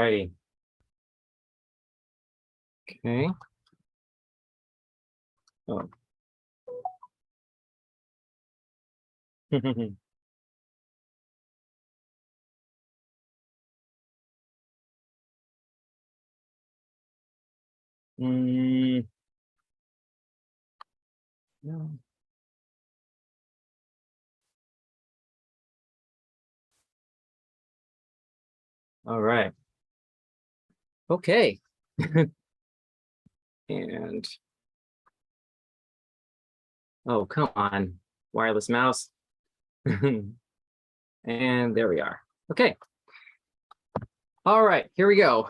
righty. Okay. Oh. No. All right. Okay. And oh, come on, wireless mouse. And there we are. Okay. All right, here we go.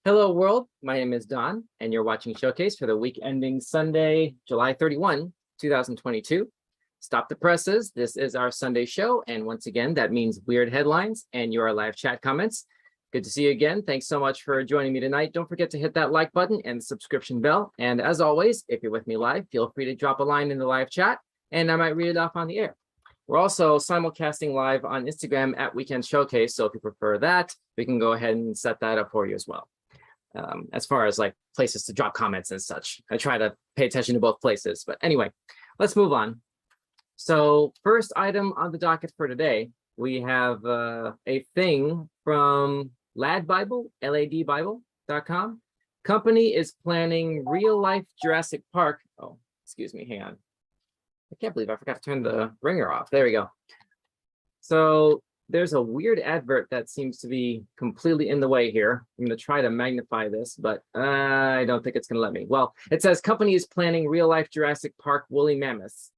Hello, world. My name is Don, and you're watching Showcase for the week ending Sunday, July 31, 2022. Stop the presses. This is our Sunday show. And once again, that means weird headlines and your live chat comments. Good to see you again. Thanks so much for joining me tonight. Don't forget to hit that like button and the subscription bell. And as always, if you're with me live, feel free to drop a line in the live chat and I might read it off on the air. We're also simulcasting live on Instagram at Weekend Showcase. So if you prefer that, we can go ahead and set that up for you as well. As far as like places to drop comments and such, I try to pay attention to both places. But anyway, let's move on. So first item on the docket for today, we have a thing from Lad Bible, ladbible.com. Company is planning real life Jurassic Park. Oh, excuse me, hang on. I can't believe I forgot to turn the ringer off. There we go. So there's a weird advert that seems to be completely in the way here. I'm going to try to magnify this, but I don't think it's going to let me. Well, it says company is planning real life Jurassic Park woolly mammoths.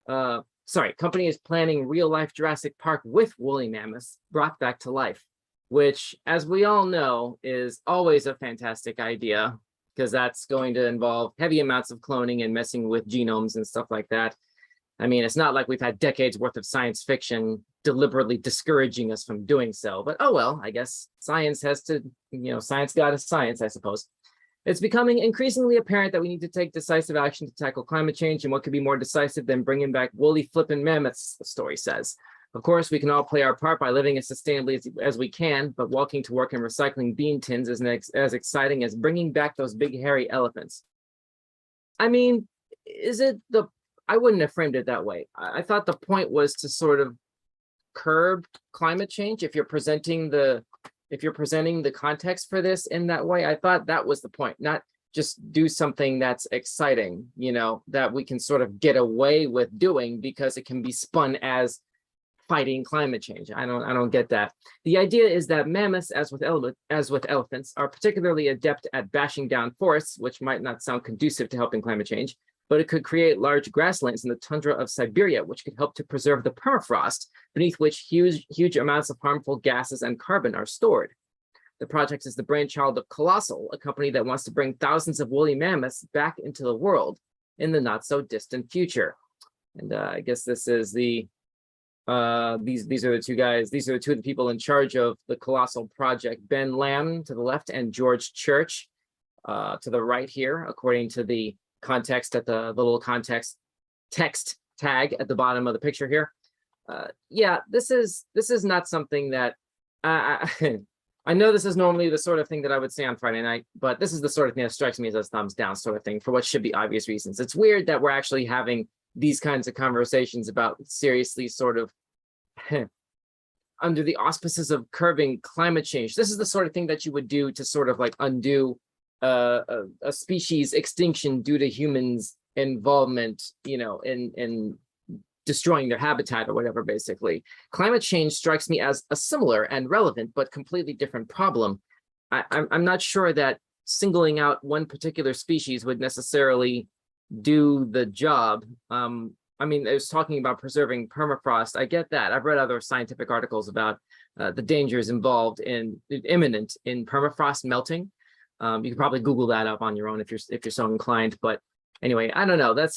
Company is planning real life Jurassic Park with woolly mammoths brought back to life, which, as we all know, is always a fantastic idea because that's going to involve heavy amounts of cloning and messing with genomes and stuff like that. I mean, it's not like we've had decades worth of science fiction deliberately discouraging us from doing so, but oh well, I guess science has to, science got us science, I suppose. It's becoming increasingly apparent that we need to take decisive action to tackle climate change, and what could be more decisive than bringing back woolly flippin' mammoths, the story says. Of course, we can all play our part by living as sustainably as we can, but walking to work and recycling bean tins isn't as exciting as bringing back those big hairy elephants. I mean, I wouldn't have framed it that way. I thought the point was to sort of curb climate change. If you're presenting the context for this in that way, I thought that was the point, not just do something that's exciting, that we can sort of get away with doing because it can be spun as fighting climate change. I don't get that. The idea is that mammoths, as with elephants, are particularly adept at bashing down forests, which might not sound conducive to helping climate change, but it could create large grasslands in the tundra of Siberia, which could help to preserve the permafrost beneath which huge amounts of harmful gases and carbon are stored. The project is the brainchild of Colossal, a company that wants to bring thousands of woolly mammoths back into the world in the not so distant future. And I guess this is these are the two guys. These are the two of the people in charge of the Colossal project. Ben Lamb to the left and George Church to the right here, according to the context at the little context text tag at the bottom of the picture here. Yeah, this is not something that I know this is normally the sort of thing that I would say on Friday night, but this is the sort of thing that strikes me as a thumbs down sort of thing for what should be obvious reasons. It's weird that we're actually having these kinds of conversations about seriously sort of under the auspices of curbing climate change. This is the sort of thing that you would do to sort of like undo a species extinction due to humans' involvement, in destroying their habitat or whatever, basically. Climate change strikes me as a similar and relevant but completely different problem. I'm not sure that singling out one particular species would necessarily do the job. I mean, I was talking about preserving permafrost. I get that. I've read other scientific articles about the dangers involved imminent in permafrost melting. You can probably Google that up on your own if you're so inclined. But anyway, I don't know. That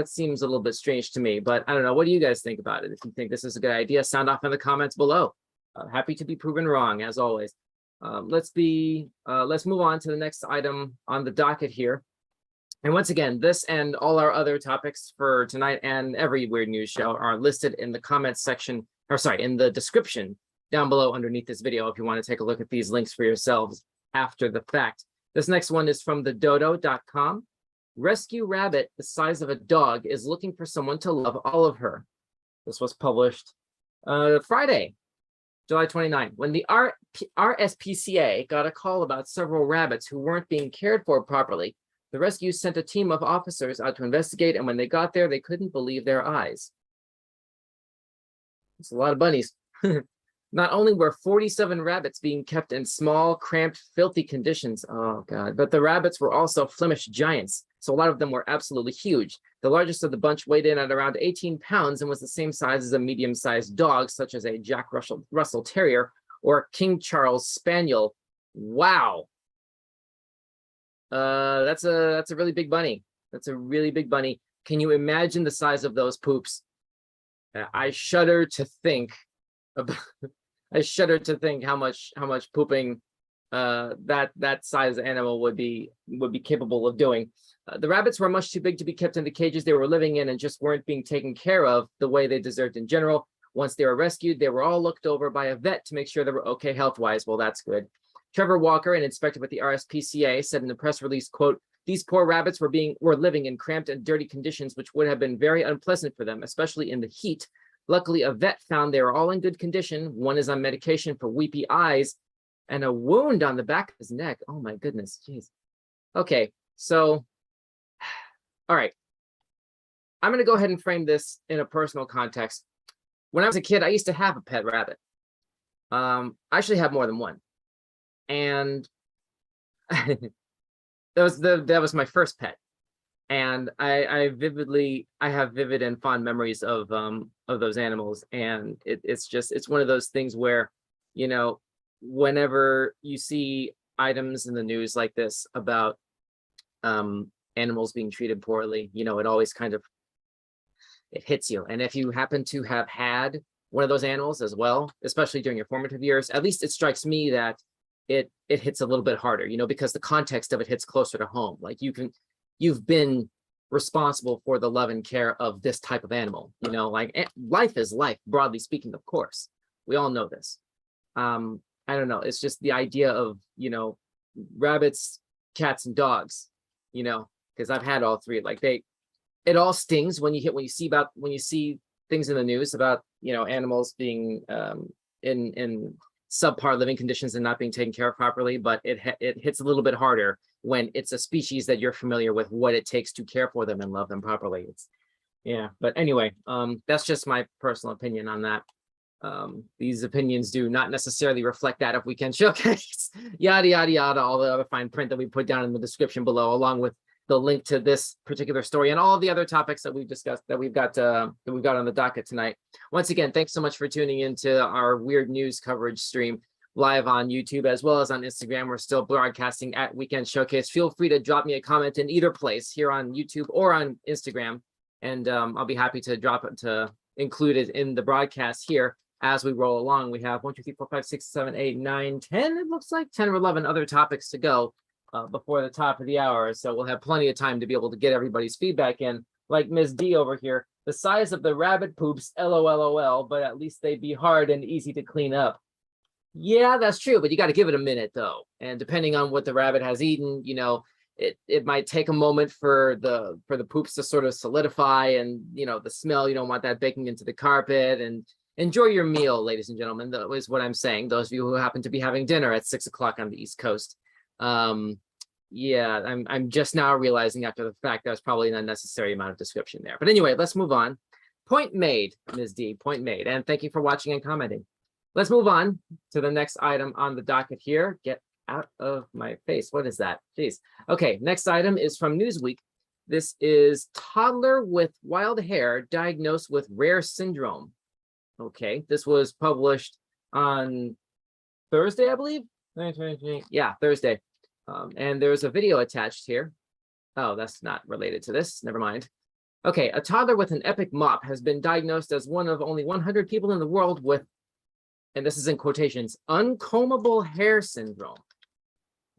seems a little bit strange to me. But I don't know. What do you guys think about it? If you think this is a good idea, sound off in the comments below. Happy to be proven wrong, as always. Let's move on to the next item on the docket here. And once again, this and all our other topics for tonight and every Weird News show are listed in the comments section, or sorry, in the description down below underneath this video if you want to take a look at these links for yourselves after the fact. This next one is from thedodo.com. Rescue rabbit the size of a dog is looking for someone to love all of her. This was published Friday, July 29. When the RSPCA got a call about several rabbits who weren't being cared for properly, the rescue sent a team of officers out to investigate, and when they got there, they couldn't believe their eyes. It's a lot of bunnies. Not only were 47 rabbits being kept in small, cramped, filthy conditions, oh God, but the rabbits were also Flemish giants, so a lot of them were absolutely huge. The largest of the bunch weighed in at around 18 pounds and was the same size as a medium-sized dog, such as a Jack Russell Terrier or a King Charles Spaniel. Wow. That's a really big bunny. That's a really big bunny. Can you imagine the size of those poops? I shudder to think about I shudder to think how much pooping that size animal would be capable of doing. The rabbits were much too big to be kept in the cages they were living in and just weren't being taken care of the way they deserved in general. Once they were rescued, they were all looked over by a vet to make sure they were okay health-wise. Well, that's good. Trevor Walker, an inspector with the RSPCA, said in the press release, quote, "These poor rabbits were living in cramped and dirty conditions, which would have been very unpleasant for them, especially in the heat. Luckily, a vet found they were all in good condition. One is on medication for weepy eyes and a wound on the back of his neck." Oh my goodness, jeez. Okay, so, all right. I'm gonna go ahead and frame this in a personal context. When I was a kid, I used to have a pet rabbit. I actually have more than one. And that was my first pet. And I have vivid and fond memories of those animals, and it's one of those things where, you know, whenever you see items in the news like this about animals being treated poorly, you know, it always kind of hits you. And if you happen to have had one of those animals as well, especially during your formative years, at least it strikes me that it hits a little bit harder, you know, because the context of it hits closer to home. Like you've been responsible for the love and care of this type of animal, you know, like life is life, broadly speaking, of course. We all know this. I don't know. It's just the idea of, you know, rabbits, cats, and dogs, you know, because I've had all three. Like it all stings when you see things in the news about, you know, animals being in subpar living conditions and not being taken care of properly, but it hits a little bit harder when it's a species that you're familiar with what it takes to care for them and love them properly. Yeah, but anyway, that's just my personal opinion on that. These opinions do not necessarily reflect that of Weekend Showcase, yada, yada, yada, all the other fine print that we put down in the description below, along with the link to this particular story and all the other topics that we've discussed that we've got on the docket tonight. Once again, thanks so much for tuning into our weird news coverage stream live on YouTube as well as on Instagram. We're still broadcasting at Weekend Showcase. Feel free to drop me a comment in either place here on YouTube or on Instagram, and I'll be happy to include it in the broadcast here as we roll along. We have 1, 2, 3, 4, 5, 6, 7, 8, 9, 10. It looks like 10 or 11 other topics to go before the top of the hour, so we'll have plenty of time to be able to get everybody's feedback in. Like Ms. D over here, the size of the rabbit poops, LOLOL, but at least they'd be hard and easy to clean up. Yeah, that's true, but you got to give it a minute though. And depending on what the rabbit has eaten, you know, it might take a moment for the poops to sort of solidify, and you know, the smell, you don't want that baking into the carpet. And enjoy your meal, ladies and gentlemen. That is what I'm saying. Those of you who happen to be having dinner at 6 o'clock on the East Coast. Yeah, I'm just now realizing after the fact that was probably an unnecessary amount of description there. But anyway, let's move on. Point made, Ms. D, point made. And thank you for watching and commenting. Let's move on to the next item on the docket here. Get out of my face. What is that? Jeez. Okay, next item is from Newsweek. This is toddler with wild hair diagnosed with rare syndrome. Okay, this was published on Thursday, I believe. Yeah, Thursday. And there's a video attached here. Oh, that's not related to this. Never mind. Okay, a toddler with an epic mop has been diagnosed as one of only 100 people in the world with, and this is in quotations, uncombable hair syndrome.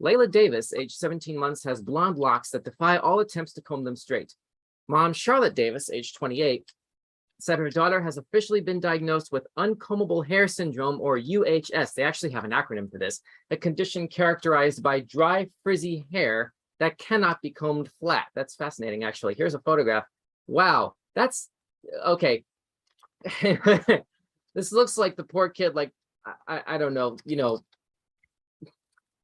Layla Davis, age 17 months, has blonde locks that defy all attempts to comb them straight. Mom Charlotte Davis, age 28, said her daughter has officially been diagnosed with uncombable hair syndrome, or UHS. They actually have an acronym for this, a condition characterized by dry, frizzy hair that cannot be combed flat. That's fascinating, actually. Here's a photograph. Wow, that's okay. This looks like the poor kid, like, I don't know, you know,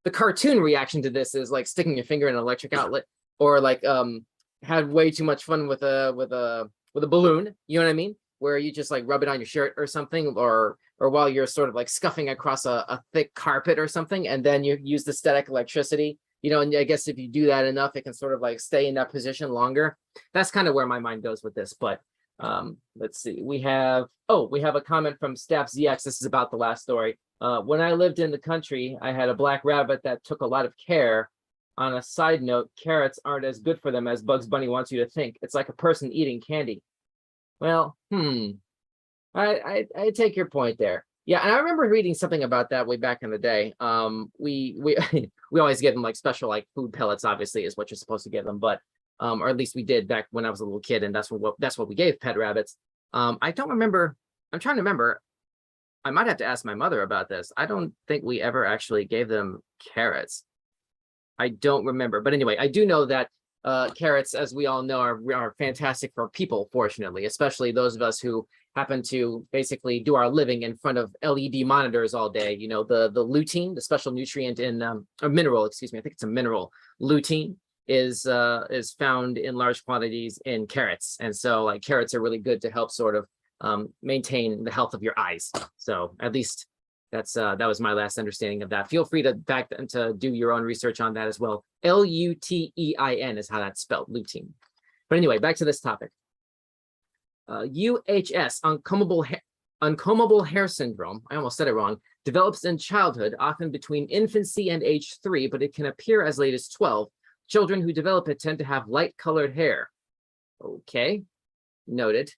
the cartoon reaction to this is like sticking your finger in an electric outlet, or like had way too much fun with a balloon, you know what I mean? Where you just like rub it on your shirt or something, or while you're sort of like scuffing across a thick carpet or something, and then you use the static electricity, you know, and I guess if you do that enough, it can sort of like stay in that position longer. That's kind of where my mind goes with this. But let's see, we have a comment from Staff ZX. This is about the last story. When I lived in the country, I had a black rabbit that took a lot of care. On a side note, carrots aren't as good for them as Bugs Bunny wants you to think. It's like a person eating candy. Well, I take your point there. Yeah, and I remember reading something about that way back in the day. We we always give them like special like food pellets, obviously, is what you're supposed to give them, but or at least we did back when I was a little kid, and that's what we gave pet rabbits. I don't remember. I'm trying to remember. I might have to ask my mother about this. I don't think we ever actually gave them carrots. I don't remember, but anyway, I do know that carrots, as we all know, are fantastic for people, fortunately, especially those of us who happen to basically do our living in front of LED monitors all day. You know, the lutein, the special nutrient in or mineral, excuse me, I think it's a mineral. Lutein is found in large quantities in carrots, and so like carrots are really good to help sort of maintain the health of your eyes. So at least that's that was my last understanding of that. Feel free to do your own research on that as well. Lutein is how that's spelled, lutein. But anyway, back to this topic. UHS, uncombable hair syndrome, I almost said it wrong, develops in childhood, often between infancy and age 3, but it can appear as late as 12. Children who develop it tend to have light colored hair. Okay, noted.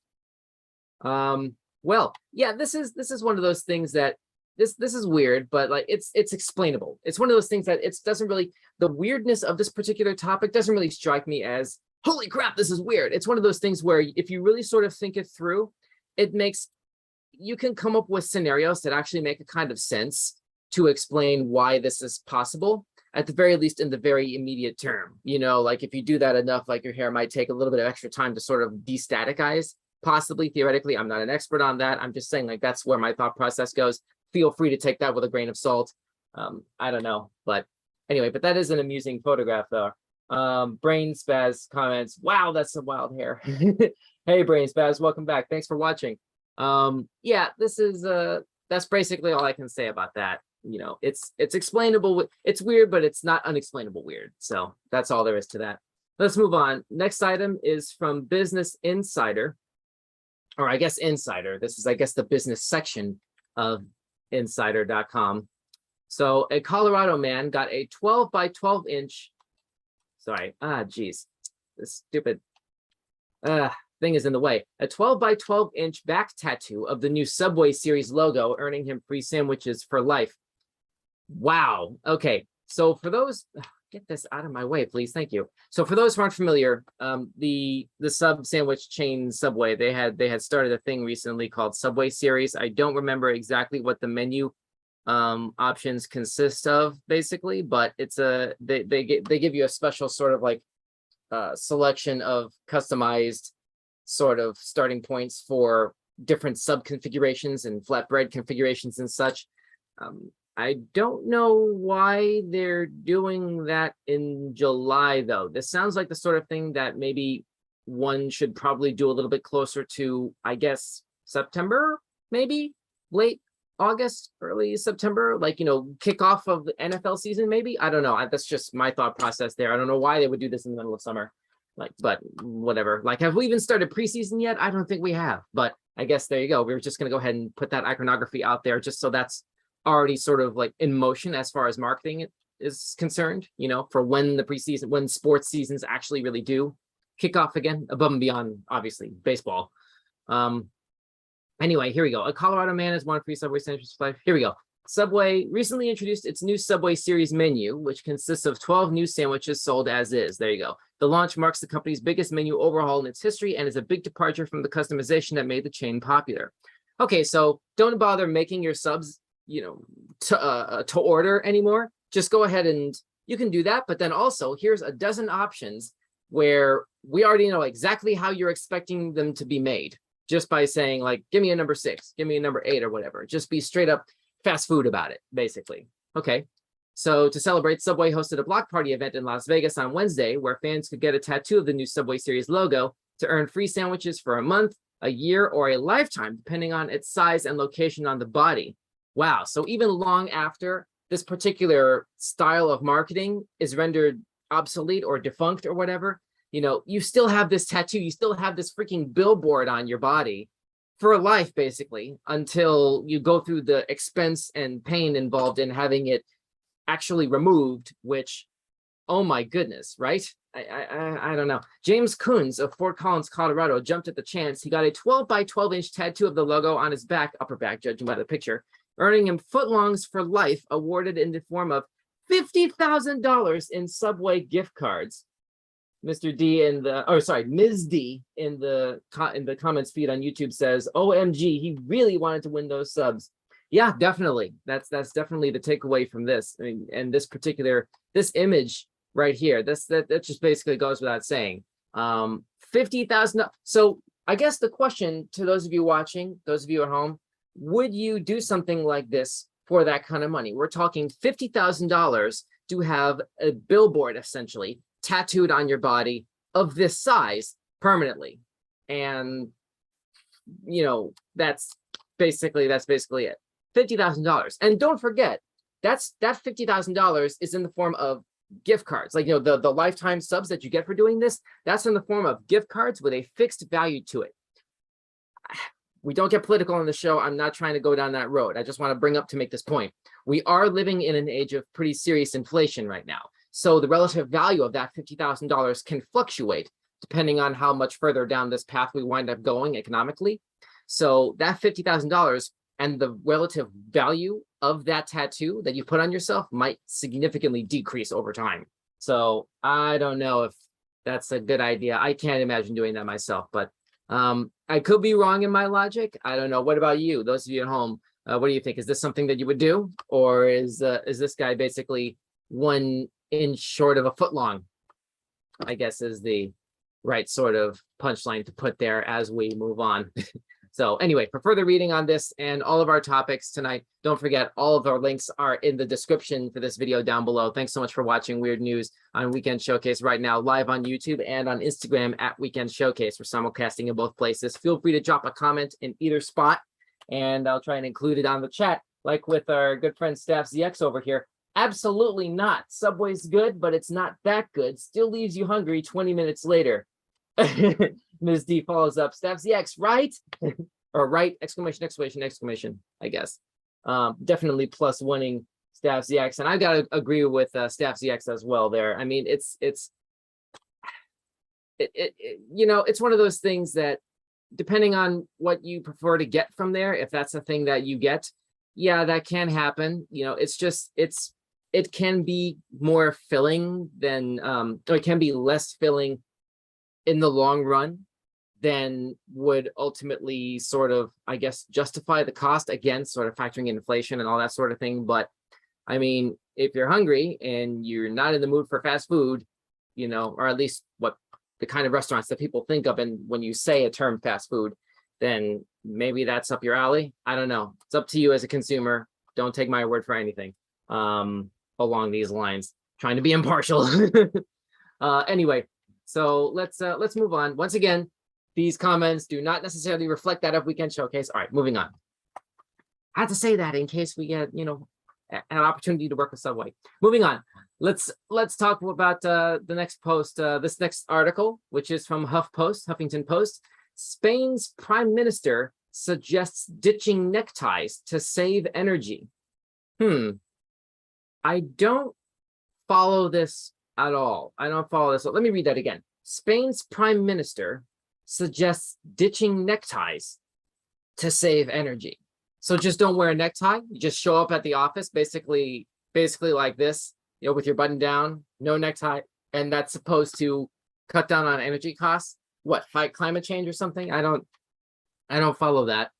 Well, yeah, this is one of those things that this is weird, but like it's explainable. It's one of those things that it doesn't really, the weirdness of this particular topic doesn't really strike me as, holy crap, this is weird. It's one of those things where if you really sort of think it through, you can come up with scenarios that actually make a kind of sense to explain why this is possible, at the very least in the very immediate term. You know, like if you do that enough, like your hair might take a little bit of extra time to sort of destaticize, possibly, theoretically. I'm not an expert on that. I'm just saying like that's where my thought process goes. Feel free to take that with a grain of salt. I don't know, but anyway, but that is an amusing photograph though. Brain Spaz comments, wow, that's some wild hair. Hey Brain Spaz, welcome back, thanks for watching. Yeah, this is that's basically all I can say about that. You know, it's explainable, it's weird, but it's not unexplainable weird. So that's all there is to that. Let's move on. Next item is from Business Insider, or I guess Insider. This is, I guess, the business section of insider.com. So a Colorado man got a 12 by 12 inch, geez, this stupid thing is in the way. A 12 by 12 inch back tattoo of the new Subway series logo, earning him free sandwiches for life. Wow. Okay. So for those, get this out of my way, please. Thank you. So for those who aren't familiar, the sub sandwich chain Subway, they had started a thing recently called Subway Series. I don't remember exactly what the menu options consist of, basically, but it's they give you a special sort of like selection of customized sort of starting points for different sub configurations and flatbread configurations and such. I don't know why they're doing that in July, though. This sounds like the sort of thing that maybe one should probably do a little bit closer to, I guess, September, maybe late August, early September, like, you know, kickoff of the NFL season, maybe. I don't know. That's just my thought process there. I don't know why they would do this in the middle of summer, like, but whatever. Like, have we even started preseason yet? I don't think we have, but I guess there you go. We were just going to go ahead and put that iconography out there just so that's already sort of like in motion as far as marketing is concerned, you know, for when the preseason, when sports seasons actually really do kick off again, above and beyond, obviously, baseball. Anyway, here we go. A Colorado man has won free Subway sandwiches for life. Here we go. Subway recently introduced its new Subway series menu, which consists of 12 new sandwiches sold as is. There you go. The launch marks the company's biggest menu overhaul in its history and is a big departure from the customization that made the chain popular. Okay, so don't bother making your subs, to order anymore. Just go ahead and you can do that. But then also here's a dozen options where we already know exactly how you're expecting them to be made, just by saying, like, give me a number 6, give me a number 8 or whatever. Just be straight up fast food about it, basically. Okay, so to celebrate, Subway hosted a block party event in Las Vegas on Wednesday where fans could get a tattoo of the new Subway series logo to earn free sandwiches for a month, a year, or a lifetime, depending on its size and location on the body. Wow, so even long after this particular style of marketing is rendered obsolete or defunct or whatever, you still have this tattoo, you still have this freaking billboard on your body for life, basically, until you go through the expense and pain involved in having it actually removed, which, oh my goodness, right? I don't know. James Coons of Fort Collins, Colorado, jumped at the chance. He got a 12 by 12 inch tattoo of the logo on his back, upper back, judging by the picture, earning him footlongs for life, awarded in the form of $50,000 in Subway gift cards. Mr. D in the, or sorry, Ms. D in the comments feed on YouTube says, OMG, he really wanted to win those subs. Yeah, definitely. That's definitely the takeaway from this. I mean, and this image right here, that just basically goes without saying. 50,000. So I guess the question to those of you watching, those of you at home, would you do something like this for that kind of money? We're talking $50,000 to have a billboard essentially tattooed on your body of this size permanently. And that's basically it. $50,000. And don't forget, that $50,000 is in the form of gift cards. Like, the lifetime subs that you get for doing this, that's in the form of gift cards with a fixed value to it. We don't get political on the show. I'm not trying to go down that road. I just want to bring up to make this point. We are living in an age of pretty serious inflation right now. So the relative value of that $50,000 can fluctuate depending on how much further down this path we wind up going economically. So that $50,000 and the relative value of that tattoo that you put on yourself might significantly decrease over time. So I don't know if that's a good idea. I can't imagine doing that myself, but I could be wrong in my logic. I don't know. What about you? Those of you at home, what do you think? Is this something that you would do? Or is this guy basically 1 inch short of a foot long? I guess is the right sort of punchline to put there as we move on. So anyway, for further reading on this and all of our topics tonight, don't forget all of our links are in the description for this video down below. Thanks so much for watching Weird News on Weekend Showcase right now, live on YouTube and on Instagram at Weekend Showcase. We're simulcasting in both places. Feel free to drop a comment in either spot, and I'll try and include it on the chat, like with our good friend Staff ZX over here. Absolutely not. Subway's good, but it's not that good. Still leaves you hungry 20 minutes later. Ms. D follows up, Staff ZX, right? Or right, exclamation, exclamation, exclamation, I guess. Definitely plus winning Staff ZX. And I got to agree with Staff ZX as well there. I mean, it's one of those things that depending on what you prefer to get from there, if that's the thing that you get, yeah, that can happen. It can be more filling than, or it can be less filling in the long run than would ultimately sort of, I guess, justify the cost, again, sort of factoring in inflation and all that sort of thing. But I mean, if you're hungry and you're not in the mood for fast food, or at least what the kind of restaurants that people think of, and when you say a term fast food, then maybe that's up your alley. I don't know. It's up to you as a consumer. Don't take my word for anything along these lines. Trying to be impartial. Anyway, so let's move on. Once again, these comments do not necessarily reflect that of Weekend Showcase. All right, moving on. I had to say that in case we get, an opportunity to work with Subway. Moving on. Let's talk about the next post, this next article, which is from Huffington Post. Spain's prime minister suggests ditching neckties to save energy. I don't follow this at all. I don't follow this. So let me read that again. Spain's prime minister suggests ditching neckties to save energy. So just don't wear a necktie. You just show up at the office, basically like this, with your button down, no necktie, and that's supposed to cut down on energy costs. What, fight climate change or something? I don't follow that.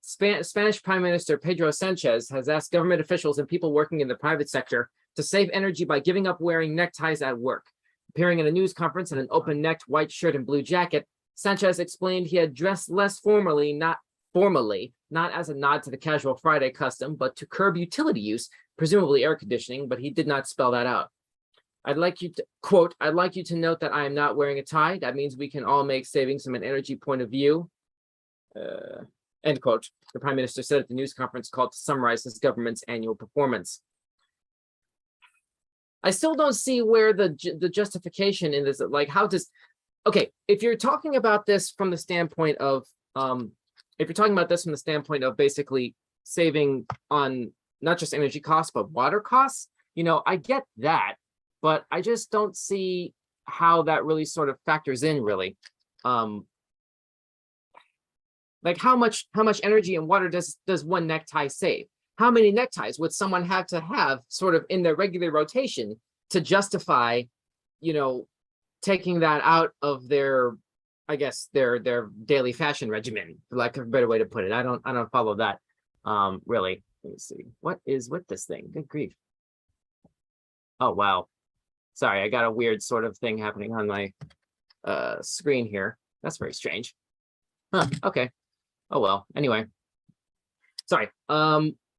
Spanish Prime Minister Pedro Sanchez has asked government officials and people working in the private sector to save energy by giving up wearing neckties at work. Appearing in a news conference in an open-necked white shirt and blue jacket, Sanchez explained he had dressed less formally, not as a nod to the casual Friday custom, but to curb utility use, presumably air conditioning, but he did not spell that out. I'd like you to, quote, I'd like you to note that I am not wearing a tie. That means we can all make savings from an energy point of view. End quote. The Prime Minister said at the news conference called to summarize his government's annual performance. I still don't see where the justification in this, like, how does, okay, if you're talking about this from the standpoint of, basically saving on not just energy costs, but water costs, I get that, but I just don't see how that really sort of factors in really. Like how much energy and water does one necktie save? How many neckties would someone have to have sort of in their regular rotation to justify, taking that out of their, I guess, their daily fashion regimen, for lack of a better way to put it. I don't follow that. Really. Let me see. What is with this thing? Good grief. Oh, wow. Sorry, I got a weird sort of thing happening on my screen here. That's very strange. Huh, okay. Oh, well, anyway. Sorry.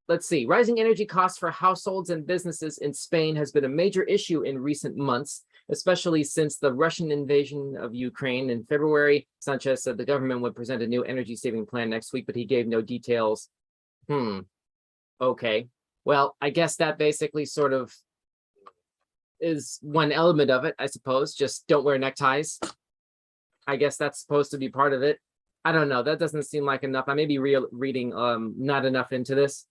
Let's see. Rising energy costs for households and businesses in Spain has been a major issue in recent months, especially since the Russian invasion of Ukraine in February. Sanchez said the government would present a new energy saving plan next week, but he gave no details. Okay. Well, I guess that basically sort of is one element of it, I suppose. Just don't wear neckties. I guess that's supposed to be part of it. I don't know. That doesn't seem like enough. I may be reading not enough into this.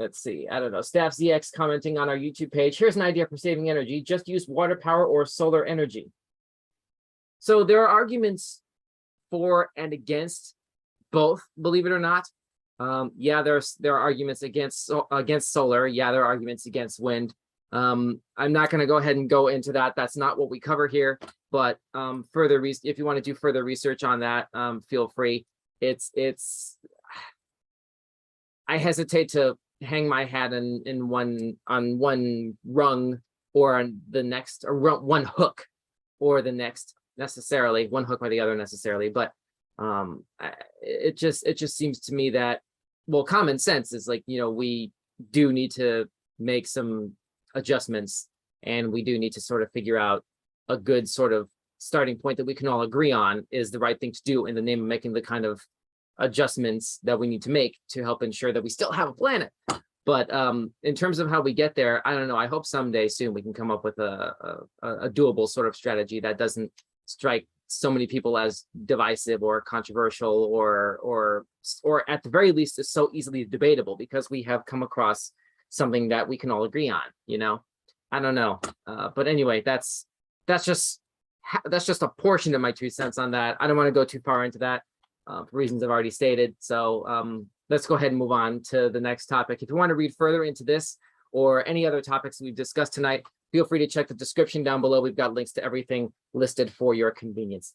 Let's see. I don't know. Staff ZX commenting on our YouTube page. Here's an idea for saving energy. Just use water power or solar energy. So there are arguments for and against both, believe it or not. Yeah, there are arguments against solar. Yeah, there are arguments against wind. I'm not going to go ahead and go into that. That's not what we cover here. But if you want to do further research on that, feel free. I hesitate to hang my hat on one rung or on the next, or one hook or the next necessarily, one hook or the other necessarily. But it just seems to me that, well, common sense is like, we do need to make some adjustments, and we do need to sort of figure out a good sort of starting point that we can all agree on is the right thing to do in the name of making the kind of adjustments that we need to make to help ensure that we still have a planet. But in terms of how we get there, I don't know. I hope someday soon we can come up with a doable sort of strategy that doesn't strike so many people as divisive or controversial or at the very least is so easily debatable, because we have come across something that we can all agree on. I don't know. But anyway, that's just a portion of my 2 cents on that. I don't want to go too far into that for reasons I've already stated. So let's go ahead and move on to the next topic. If you want to read further into this or any other topics we've discussed tonight, feel free to check the description down below. We've got links to everything listed for your convenience.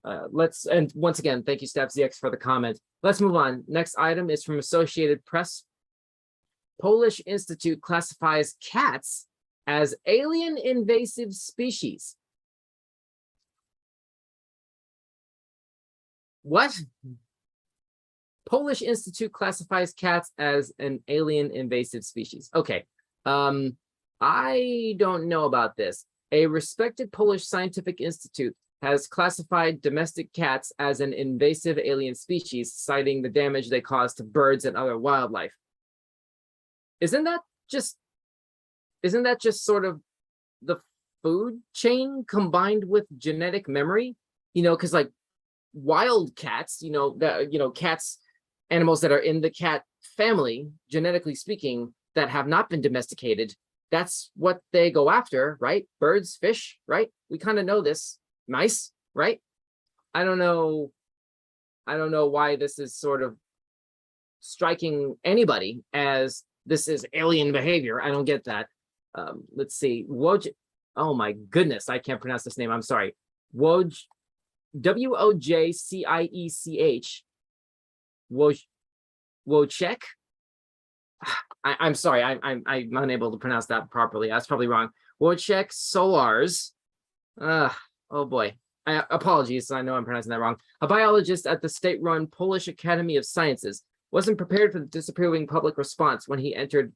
And once again, thank you, Staff ZX, for the comment. Let's move on. Next item is from Associated Press. Polish Institute classifies cats as alien invasive species. What? Polish Institute classifies cats as an alien invasive species. Okay. I don't know about this. A respected Polish scientific institute has classified domestic cats as an invasive alien species, citing the damage they cause to birds and other wildlife. Isn't that just sort of the food chain combined with genetic memory? Because like wild cats, cats, animals that are in the cat family, genetically speaking, that have not been domesticated, that's what they go after, right? Birds, fish, right? We kind of know this. Mice, right? I don't know why this is sort of striking anybody as this is alien behavior. I don't get that. Let's see. Oh my goodness, I can't pronounce this name. I'm sorry. Wojciech. Wojciech. I'm sorry. I'm unable to pronounce that properly. That's probably wrong. Wojciech Solars. Oh boy. Apologies. I know I'm pronouncing that wrong. A biologist at the state-run Polish Academy of Sciences wasn't prepared for the disapproving public response when he entered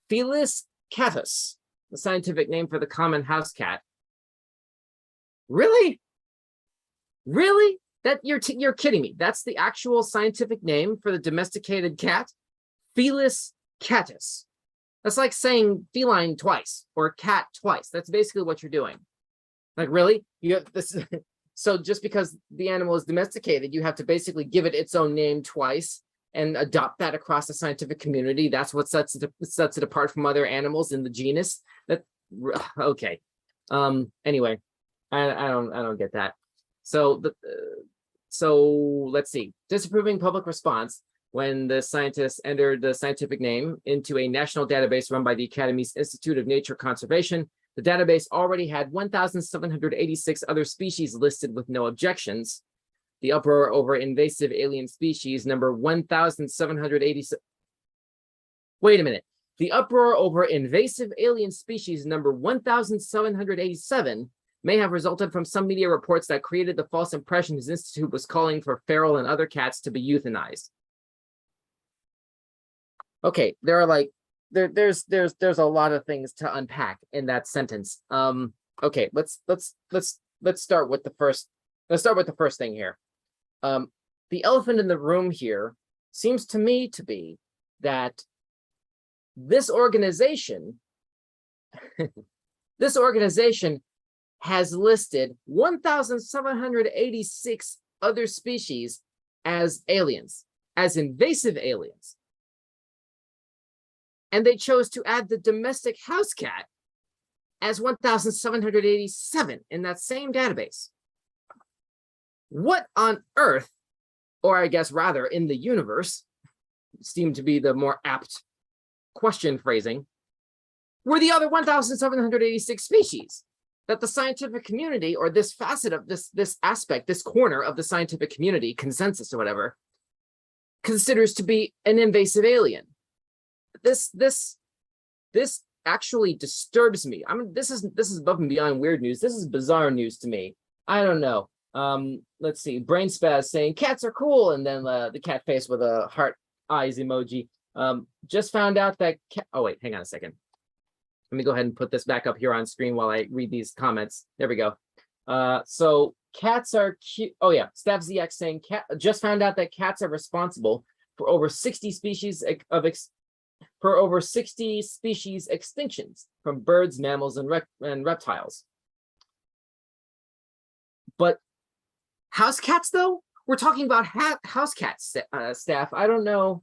Felis catus, the scientific name for the common house cat. Really? Really? That you're kidding me. That's the actual scientific name for the domesticated cat? Felis catus. That's like saying feline twice or cat twice. That's basically what you're doing. Like, really? You have this. So just because the animal is domesticated, you have to basically give it its own name twice and adopt that across the scientific community. That's what sets it apart from other animals in the genus. That okay. Anyway, I don't get that. So let's see. Disapproving public response when the scientists entered the scientific name into a national database run by the Academy's Institute of Nature Conservation. The database already had 1,786 other species listed with no objections. The uproar over invasive alien species number 1,787. Wait a minute. The uproar over invasive alien species number 1,787 may have resulted from some media reports that created the false impression his institute was calling for feral and other cats to be euthanized. Okay, there are like there's a lot of things to unpack in that sentence. Okay, let's start with the first. Let's start with the first thing here. The elephant in the room here seems to me to be that this organization has listed 1,786 other species as aliens, as invasive aliens. And they chose to add the domestic house cat as 1,787 in that same database. What on earth, or I guess rather in the universe, seemed to be the more apt question phrasing, were the other 1,786 species that the scientific community, or this facet of this aspect, this corner of the scientific community, consensus or whatever, considers to be an invasive alien? This actually disturbs me. I mean, this is above and beyond weird news. This is bizarre news to me. I don't know. Let's see. Brain spaz saying cats are cool, and then the cat face with a heart eyes emoji. Just found out that oh wait, hang on a second. Let me go ahead and put this back up here on screen while I read these comments. There we go. So cats are cute. Oh yeah, Staff ZX saying just found out that cats are responsible for over 60 species extinctions from birds, mammals, and reptiles. But house cats, though, we're talking about house cats, Staff. I don't know.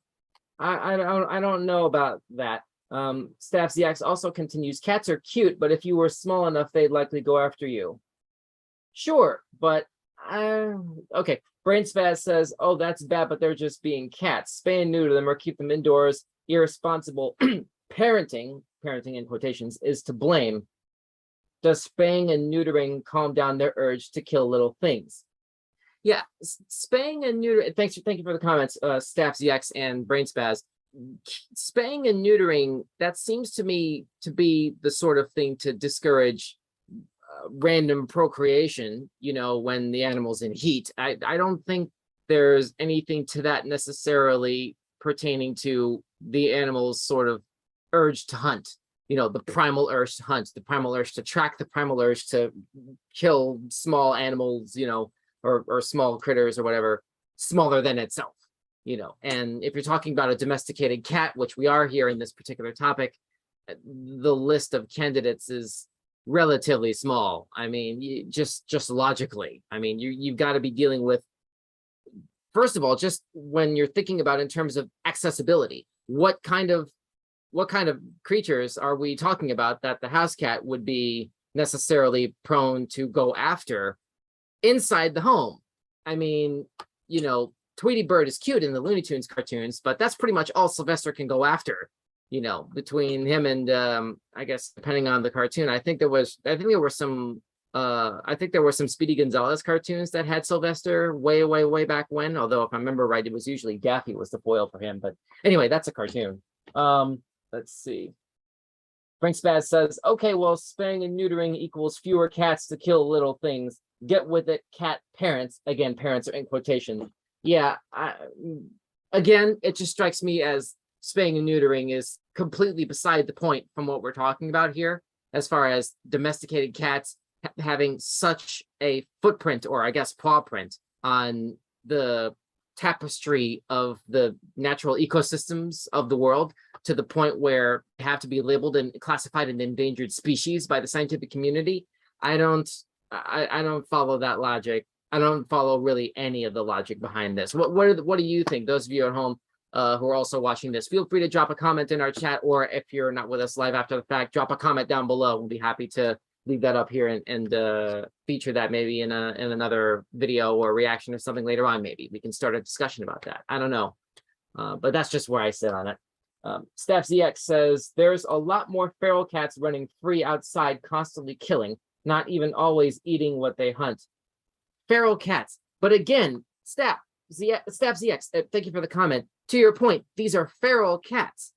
I don't know about that. Staff ZX also continues, cats are cute, but if you were small enough, they'd likely go after you. Sure, but okay. Brain Spaz says, oh, that's bad, but they're just being cats. Spay and neuter them or keep them indoors. Irresponsible parenting in quotations, is to blame. Does spaying and neutering calm down their urge to kill little things? Yeah, spaying and neutering. Thank you for the comments, Staff ZX and Brain Spaz. Spaying and neutering, that seems to me to be the sort of thing to discourage random procreation, you know, when the animal's in heat. I don't think there's anything to that necessarily pertaining to the animal's sort of urge to hunt, you know, the primal urge to hunt, the primal urge to track, the primal urge to kill small animals, you know, or small critters or whatever, smaller than itself, you know. And if you're talking about a domesticated cat, which we are here in this particular topic, the list of candidates is relatively small. I mean, just logically, I mean, you've got to be dealing with, first of all, just when you're thinking about in terms of accessibility, what kind of creatures are we talking about that the house cat would be necessarily prone to go after inside the home? I mean, you know, Tweety Bird is cute in the Looney Tunes cartoons, but that's pretty much all Sylvester can go after, you know, between him and I guess depending on the cartoon. I think there were some Speedy Gonzalez cartoons that had Sylvester way back when, although if I remember right, it was usually Daffy was the foil for him. But anyway, that's a cartoon. Let's see. Frank Spaz says, okay, well, spaying and neutering equals fewer cats to kill little things. Get with it, cat parents. Again, parents are in quotation. Yeah, again, it just strikes me as spaying and neutering is completely beside the point from what we're talking about here, as far as domesticated cats having such a footprint, or I guess paw print, on the tapestry of the natural ecosystems of the world, to the point where they have to be labeled and classified an endangered species by the scientific community. I don't follow that logic. I don't follow really any of the logic behind this. What do you think? Those of you at home who are also watching this, feel free to drop a comment in our chat, or if you're not with us live after the fact, drop a comment down below. We'll be happy to leave that up here and feature that maybe in another video or reaction or something later on. Maybe we can start a discussion about that. I don't know, but that's just where I sit on it. Staff ZX says there's a lot more feral cats running free outside, constantly killing, not even always eating what they hunt. Feral cats, but again, Staff ZX, thank you for the comment. To your point, these are feral cats,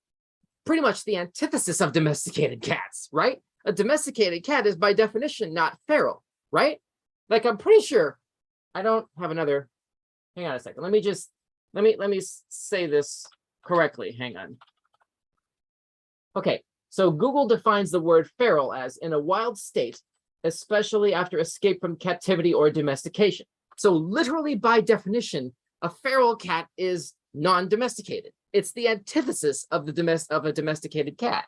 pretty much the antithesis of domesticated cats, right? A domesticated cat is by definition not feral, right? Like, I'm pretty sure I don't have another. Hang on a second. Let me say this correctly. Hang on. Okay, so Google defines the word feral as in a wild state, especially after escape from captivity or domestication. So literally by definition, a feral cat is non-domesticated. It's the antithesis of a domesticated cat.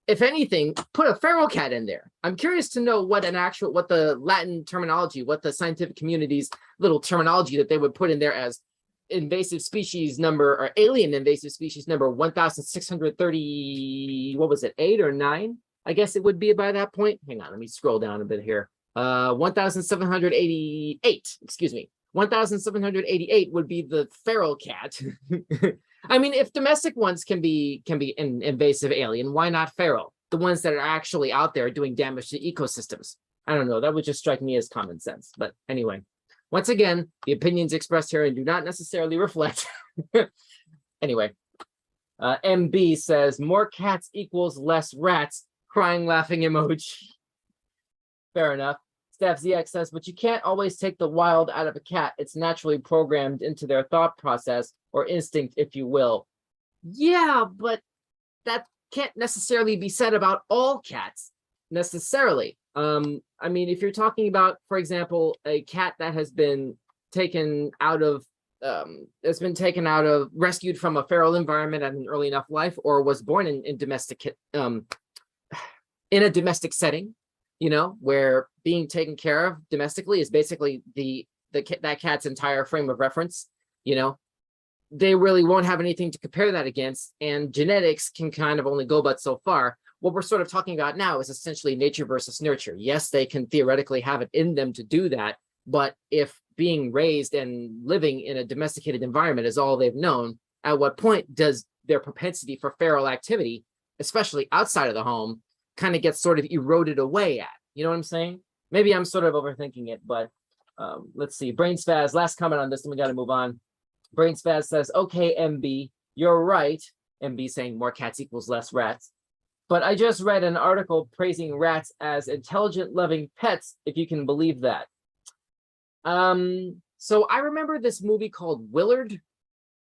If anything, put a feral cat in there. I'm curious to know what the Latin terminology, what the scientific community's little terminology that they would put in there as invasive species number, or alien invasive species number 1,630, what was it, 8 or 9? I guess it would be by that point. Hang on, let me scroll down a bit here. 1,788, excuse me. 1,788 would be the feral cat. I mean, if domestic ones can be an invasive alien, why not feral? The ones that are actually out there doing damage to ecosystems. I don't know. That would just strike me as common sense. But anyway, once again, the opinions expressed here do not necessarily reflect. Anyway, MB says more cats equals less rats. Crying, laughing emoji. Fair enough. Staff ZX says, but you can't always take the wild out of a cat. It's naturally programmed into their thought process or instinct, if you will. Yeah, but that can't necessarily be said about all cats necessarily. I mean, if you're talking about, for example, a cat that has been taken out of rescued from a feral environment at an early enough life, or was born in a domestic setting, you know, where being taken care of domestically is basically that cat's entire frame of reference, you know, they really won't have anything to compare that against, and genetics can kind of only go but so far. What we're sort of talking about now is essentially nature versus nurture. Yes, they can theoretically have it in them to do that, but if being raised and living in a domesticated environment is all they've known, at what point does their propensity for feral activity, especially outside of the home, kind of gets sort of eroded away at? You know what I'm saying? Maybe I'm sort of overthinking it, but let's see. Brain Spaz, last comment on this, and we got to move on. Brain Spaz says, okay, MB, you're right. MB saying more cats equals less rats. But I just read an article praising rats as intelligent, loving pets, if you can believe that. So I remember this movie called Willard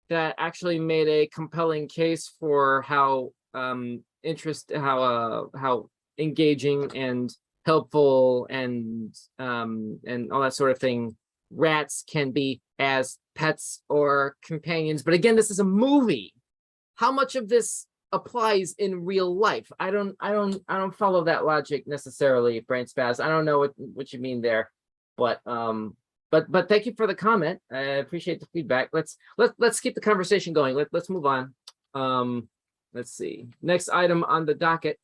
that actually made a compelling case for how engaging and helpful and all that sort of thing rats can be as pets or companions. But again, this is a movie. How much of this applies in real life? I don't follow that logic necessarily, Brain Spaz. I don't know what you mean there, but thank you for the comment. I appreciate the feedback. Let's keep the conversation going. Let's move on. Let's see. Next item on the docket.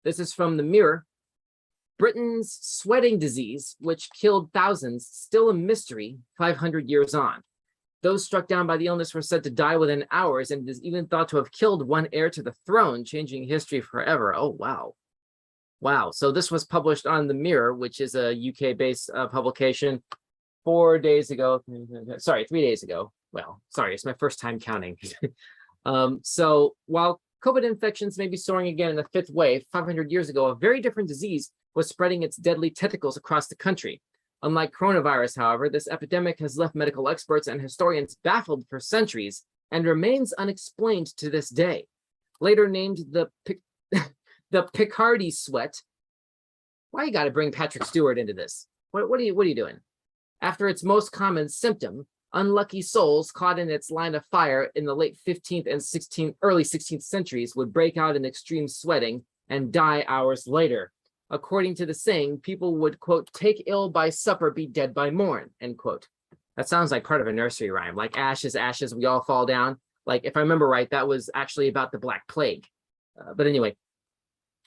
This is from the Mirror. Britain's sweating disease, which killed thousands, still a mystery 500 years on. Those struck down by the illness were said to die within hours, and is even thought to have killed one heir to the throne, changing history forever. Oh, wow. Wow. So this was published on The Mirror, which is a UK-based publication 4 days ago. Sorry, 3 days ago. Well, sorry, it's my first time counting. So while COVID infections may be soaring again in the fifth wave, 500 years ago, a very different disease was spreading its deadly tentacles across the country. Unlike coronavirus, however, this epidemic has left medical experts and historians baffled for centuries and remains unexplained to this day. Later named the Picardy sweat. Why you got to bring Patrick Stewart into this? What are you doing? After its most common symptom, unlucky souls caught in its line of fire in the late 15th and early 16th centuries would break out in extreme sweating and die hours later. According to the saying, people would, quote, take ill by supper, be dead by morn, end quote. That sounds like part of a nursery rhyme, like ashes, ashes, we all fall down. Like, if I remember right, that was actually about the Black Plague. But anyway,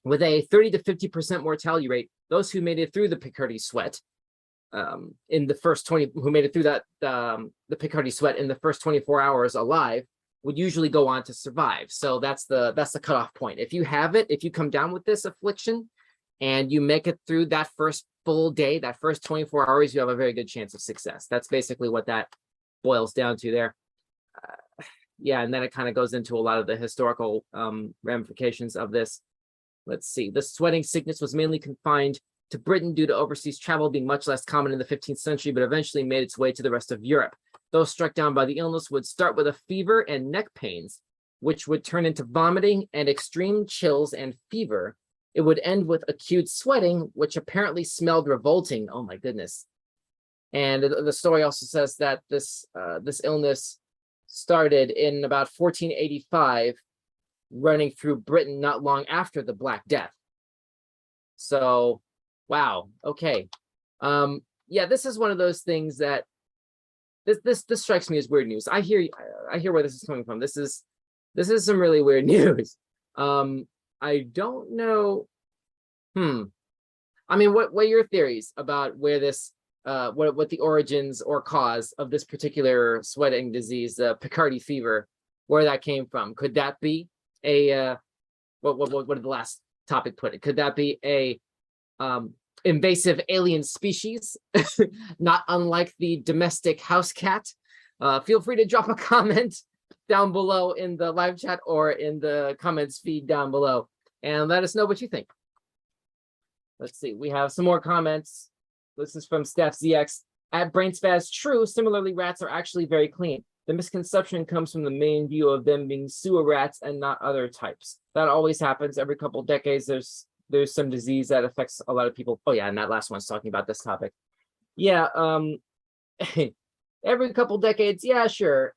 with a 30 to 50% mortality rate, those who made it through the Picardy sweat in the first 20, who made it through that the Picardy sweat in the first 24 hours alive would usually go on to survive. So that's the cutoff point. If you have it, if you come down with this affliction, and you make it through that first full day, that first 24 hours, you have a very good chance of success. That's basically what that boils down to there. Yeah, and then it kind of goes into a lot of the historical ramifications of this. Let's see. The sweating sickness was mainly confined to Britain due to overseas travel being much less common in the 15th century, but eventually made its way to the rest of Europe. Those struck down by the illness would start with a fever and neck pains, which would turn into vomiting and extreme chills and fever. It would end with acute sweating, which apparently smelled revolting. Oh my goodness. And the story also says that this illness started in about 1485, running through Britain not long after the Black Death. So, wow. Okay. Yeah, this is one of those things that this strikes me as weird news. I hear where this is coming from. This is some really weird news. I don't know. I mean, what are your theories about where this, what the origins or cause of this particular sweating disease, Picardy fever, where that came from? Could that be a, what did the last topic put it? Could that be a invasive alien species, not unlike the domestic house cat? Feel free to drop a comment down below in the live chat or in the comments feed down below, and let us know what you think. Let's see, we have some more comments. This is from Steph ZX. At BrainSpaz, true, similarly, rats are actually very clean. The misconception comes from the main view of them being sewer rats and not other types. That always happens every couple of decades. There's some disease that affects a lot of people. Oh yeah, and that last one's talking about this topic. Yeah, every couple decades, yeah, sure.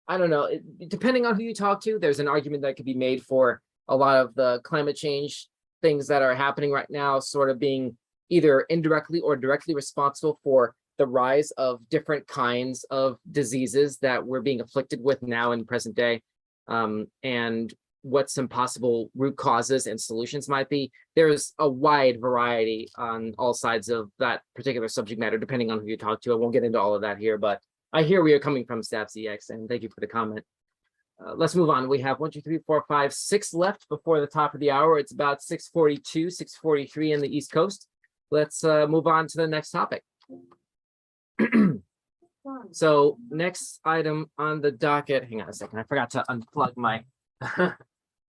I don't know, depending on who you talk to, there's an argument that could be made for a lot of the climate change things that are happening right now sort of being either indirectly or directly responsible for the rise of different kinds of diseases that we're being afflicted with now in present day, and what some possible root causes and solutions might be. There's a wide variety on all sides of that particular subject matter, depending on who you talk to. I won't get into all of that here, but I hear where you're coming from, StaffZX, and thank you for the comment. Let's move on. We have 1, 2, 3, 4, 5, 6 left before the top of the hour. It's about 6:42, 6:43 in the East Coast. Let's move on to the next topic. So next item on the docket, hang on a second, I forgot to unplug my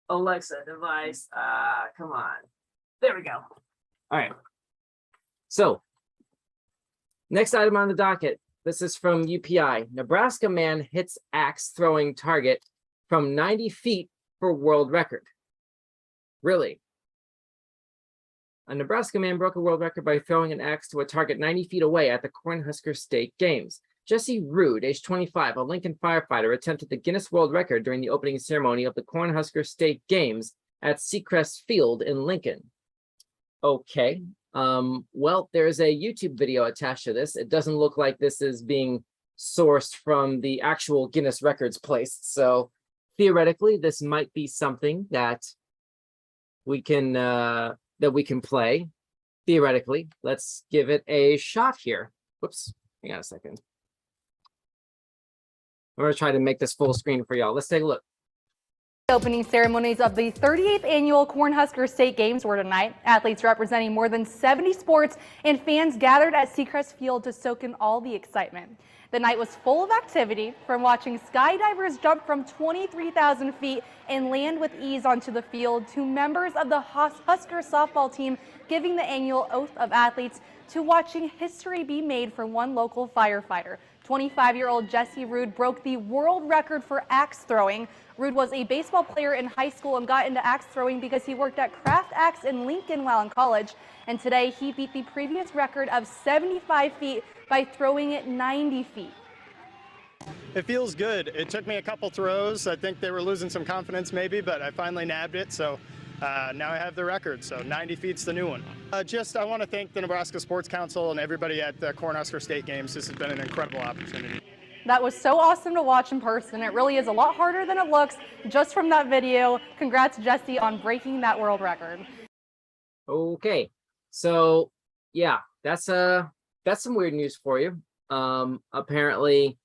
Alexa device. Come on. There we go. All right. So next item on the docket, this is from UPI. Nebraska man hits axe throwing target from 90 feet for world record. Really? A Nebraska man broke a world record by throwing an axe to a target 90 feet away at the Cornhusker State Games. Jesse Rude, age 25, a Lincoln firefighter, attempted the Guinness World Record during the opening ceremony of the Cornhusker State Games at Seacrest Field in Lincoln. Okay. Well, there's a YouTube video attached to this. It doesn't look like this is being sourced from the actual Guinness Records place. So theoretically, this might be something that we can play. theoretically, let's give it a shot here. Whoops, hang on a second. I'm gonna try to make this full screen for y'all. Let's take a look. Opening ceremonies of the 38th annual Cornhusker State Games were tonight. Athletes representing more than 70 sports and fans gathered at Seacrest Field to soak in all the excitement. The night was full of activity, from watching skydivers jump from 23,000 feet and land with ease onto the field, to members of the Husker softball team giving the annual oath of athletes, to watching history be made for one local firefighter. 25-year-old Jesse Rude broke the world record for axe throwing. Rude was a baseball player in high school and got into axe throwing because he worked at Craft Axe in Lincoln while in college. And today he beat the previous record of 75 feet by throwing it 90 feet. It feels good. It took me a couple throws. I think they were losing some confidence maybe, but I finally nabbed it. So now I have the record. So 90 feet's the new one. I want to thank the Nebraska Sports Council and everybody at the Cornhusker State Games. This has been an incredible opportunity. That was so awesome to watch in person. It really is a lot harder than it looks just from that video. Congrats, Jesse, on breaking that world record. Okay, so yeah, that's some weird news for you. Apparently,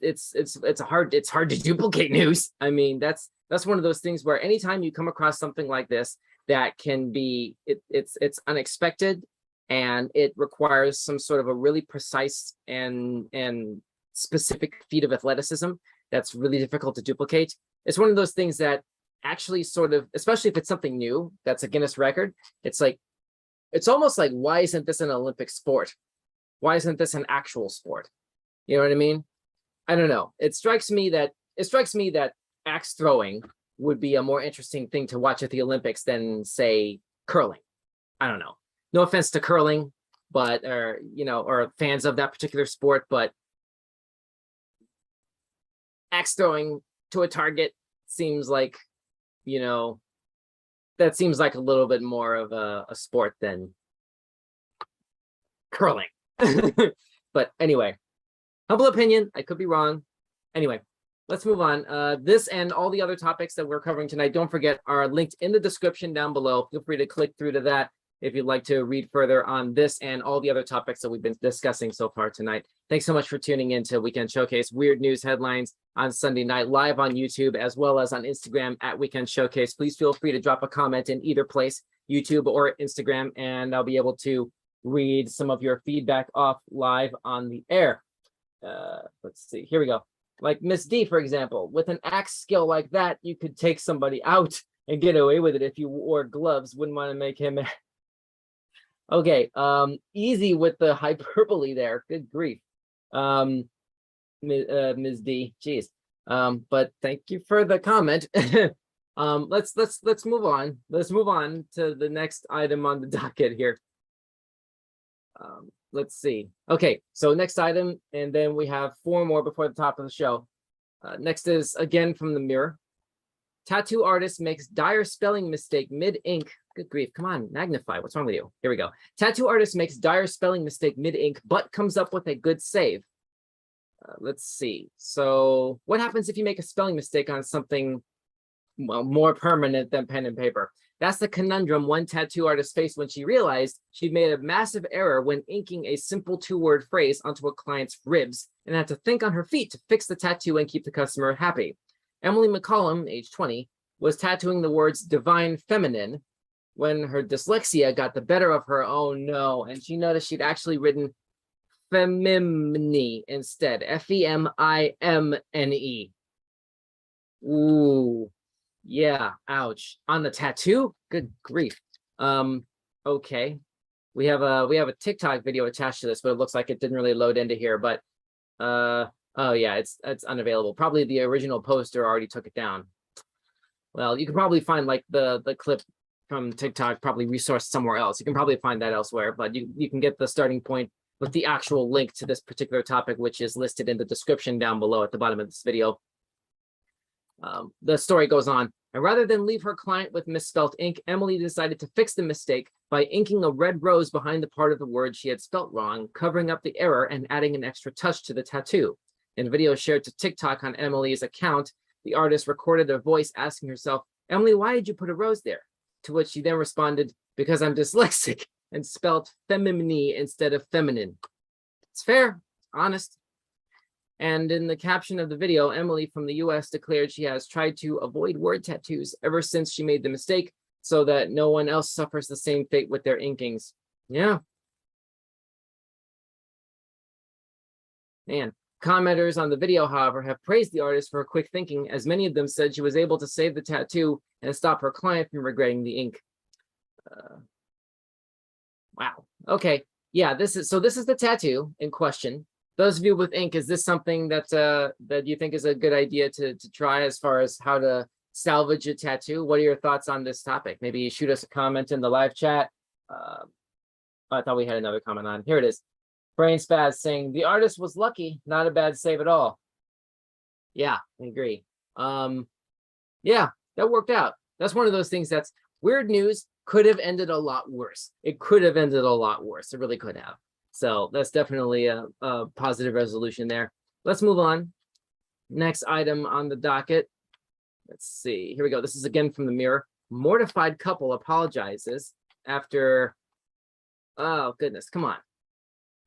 it's hard to duplicate news. I mean, that's one of those things where anytime you come across something like this that can be it's unexpected, and it requires some sort of a really precise and specific feat of athleticism that's really difficult to duplicate. It's one of those things that actually sort of, especially if it's something new that's a Guinness record, it's almost like, why isn't this an Olympic sport? Why isn't this an actual sport? You know what I mean? I don't know. It strikes me that axe throwing would be a more interesting thing to watch at the Olympics than, say, curling. I don't know. No offense to curling, but or fans of that particular sport, but axe throwing to a target seems like, that seems like a little bit more of a sport than curling. But anyway, humble opinion. I could be wrong. Anyway, let's move on. This and all the other topics that we're covering tonight, don't forget, are linked in the description down below. Feel free to click through to that if you'd like to read further on this and all the other topics that we've been discussing so far tonight. Thanks so much for tuning in to Weekend Showcase. Weird news headlines on Sunday night, live on YouTube, as well as on Instagram at Weekend Showcase. Please feel free to drop a comment in either place, YouTube or Instagram, and I'll be able to read some of your feedback off live on the air. Let's see, here we go. Like Miss D, for example, with an axe skill like that, you could take somebody out and get away with it if you wore gloves. Wouldn't want to make him... Okay, easy with the hyperbole there. Good grief, Ms. D. Jeez. But thank you for the comment. Let's move on. Let's move on to the next item on the docket here. Let's see. Okay, so next item, and then we have 4 more before the top of the show. Next is again from the Mirror. Tattoo artist makes dire spelling mistake mid-ink. Good grief, come on, magnify. What's wrong with you? Here we go. Tattoo artist makes dire spelling mistake mid-ink, but comes up with a good save. Let's see. So what happens if you make a spelling mistake on something, well, more permanent than pen and paper? That's the conundrum one tattoo artist faced when she realized she'd made a massive error when inking a simple 2-word phrase onto a client's ribs and had to think on her feet to fix the tattoo and keep the customer happy. Emily McCollum, age 20, was tattooing the words divine feminine when her dyslexia got the better of her. Oh no. And she noticed she'd actually written femimne instead. F-E-M-I-M-N-E. Ooh, yeah, ouch. On the tattoo? Good grief. Okay. We have a TikTok video attached to this, but it looks like it didn't really load into here. But oh yeah, it's unavailable. Probably the original poster already took it down. Well, you can probably find like the clip from TikTok, probably resourced somewhere else. You can probably find that elsewhere, but you can get the starting point with the actual link to this particular topic, which is listed in the description down below at the bottom of this video. The story goes on, and rather than leave her client with misspelled ink, Emily decided to fix the mistake by inking a red rose behind the part of the word she had spelt wrong, covering up the error and adding an extra touch to the tattoo. In a video shared to TikTok on Emily's account, the artist recorded a voice asking herself, "Emily, why did you put a rose there?" to which she then responded, because I'm dyslexic, and spelled feminine instead of feminine. It's fair, honest. And in the caption of the video, Emily from the US declared she has tried to avoid word tattoos ever since she made the mistake so that no one else suffers the same fate with their inkings. Yeah. Man, commenters on the video, however, have praised the artist for her quick thinking, as many of them said she was able to save the tattoo and stop her client from regretting the ink. Wow. Okay. Yeah, this is the tattoo in question. Those of you with ink, is this something that that you think is a good idea to try as far as how to salvage a tattoo? What are your thoughts on this topic? Maybe shoot us a comment in the live chat. I thought we had another comment on. Here it is. Brain Spaz saying the artist was lucky, not a bad save at all. Yeah, I agree. Yeah, that worked out. That's one of those things that's weird news. Could have ended a lot worse. It could have ended a lot worse. It really could have. So that's definitely a positive resolution there. Let's move on. Next item on the docket. Let's see. Here we go. This is again from the Mirror. Mortified couple apologizes after. Oh, goodness. Come on.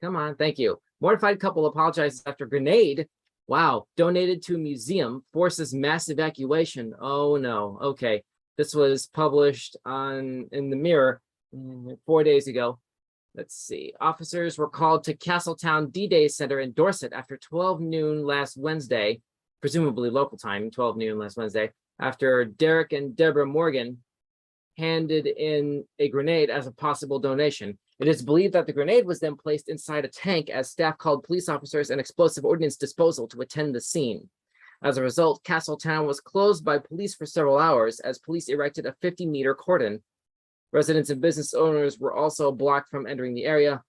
Come on. Thank you. Mortified couple apologizes after grenade. Wow. Donated to a museum forces mass evacuation. Oh, no. Okay. This was published in the Mirror 4 days ago. Let's see. Officers were called to Castletown D-Day Center in Dorset after 12 noon last Wednesday, presumably local time, 12 noon last Wednesday, after Derek and Deborah Morgan handed in a grenade as a possible donation. It is believed that the grenade was then placed inside a tank as staff called police officers and explosive ordnance disposal to attend the scene. As a result, Castletown was closed by police for several hours as police erected a 50-meter cordon. Residents and business owners were also blocked from entering the area.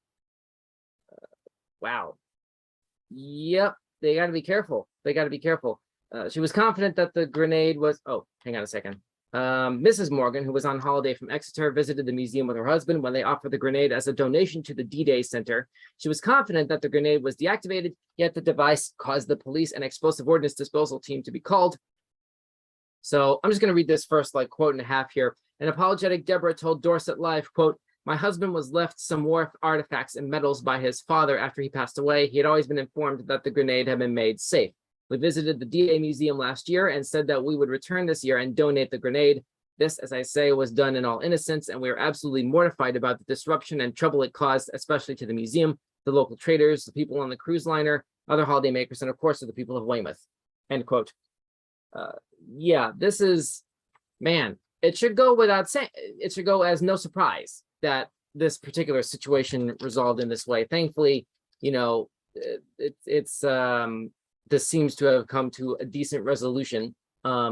Wow. Yep, they got to be careful. They got to be careful. She was confident that the grenade was... Oh, hang on a second. Mrs. Morgan, who was on holiday from Exeter, visited the museum with her husband when they offered the grenade as a donation to the D-Day Center. She was confident that the grenade was deactivated, yet the device caused the police and explosive ordnance disposal team to be called. So I'm just going to read this first, like, quote and a half here. An apologetic Deborah told Dorset Live, quote, "My husband was left some war artifacts and medals by his father after he passed away. He had always been informed that the grenade had been made safe. We visited the D-Day Museum last year and said that we would return this year and donate the grenade. This, as I say, was done in all innocence, and we are absolutely mortified about the disruption and trouble it caused, especially to the museum, the local traders, the people on the cruise liner, other holiday makers, and of course, to the people of Weymouth." End quote. Yeah, this is, man, it should go without saying, it should go as no surprise that this particular situation resolved in this way. Thankfully, you know, this seems to have come to a decent resolution. Let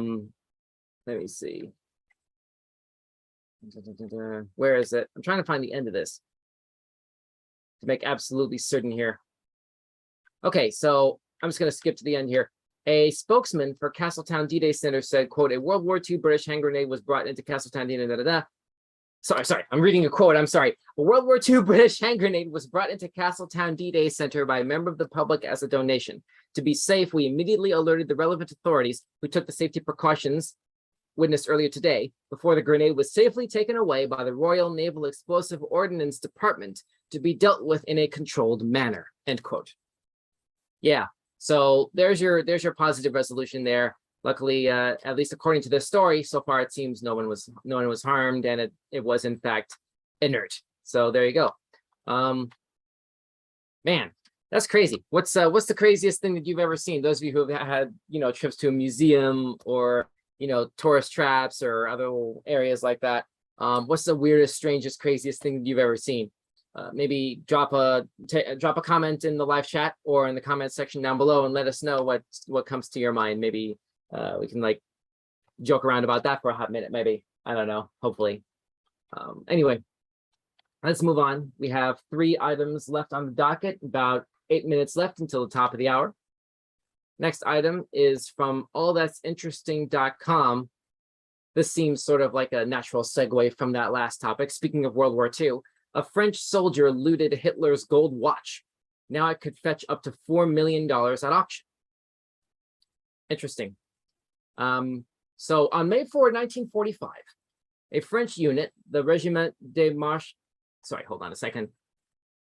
me see. Where is it? I'm trying to find the end of this to make absolutely certain here. Okay, so I'm just going to skip to the end here. A spokesman for Castletown D-Day Center said, quote, "A World War II British hand grenade was brought into Castletown D-Day, Sorry, I'm reading a quote, I'm sorry. A World War II British hand grenade was brought into Castletown D-Day Center by a member of the public as a donation. To be safe, we immediately alerted the relevant authorities who took the safety precautions witnessed earlier today before the grenade was safely taken away by the Royal Naval Explosive Ordnance Department to be dealt with in a controlled manner," end quote. Yeah. So there's your positive resolution there. Luckily, at least according to this story, so far it seems no one was harmed, and it was in fact inert. So there you go. Man, that's crazy. What's the craziest thing that you've ever seen? Those of you who have had, you know, trips to a museum or, you know, tourist traps or other areas like that. What's the weirdest, strangest, craziest thing that you've ever seen? Maybe drop a comment in the live chat or in the comment section down below and let us know what comes to your mind. Maybe we can like joke around about that for a hot minute, maybe. I don't know, hopefully. Anyway, let's move on. We have 3 items left on the docket, about 8 minutes left until the top of the hour. Next item is from allthat'sinteresting.com. This seems sort of like a natural segue from that last topic. Speaking of World War II, a French soldier looted Hitler's gold watch. Now it could fetch up to $4 million at auction. Interesting. So on May 4, 1945, A French unit, the Regiment de Marche, sorry, hold on a second.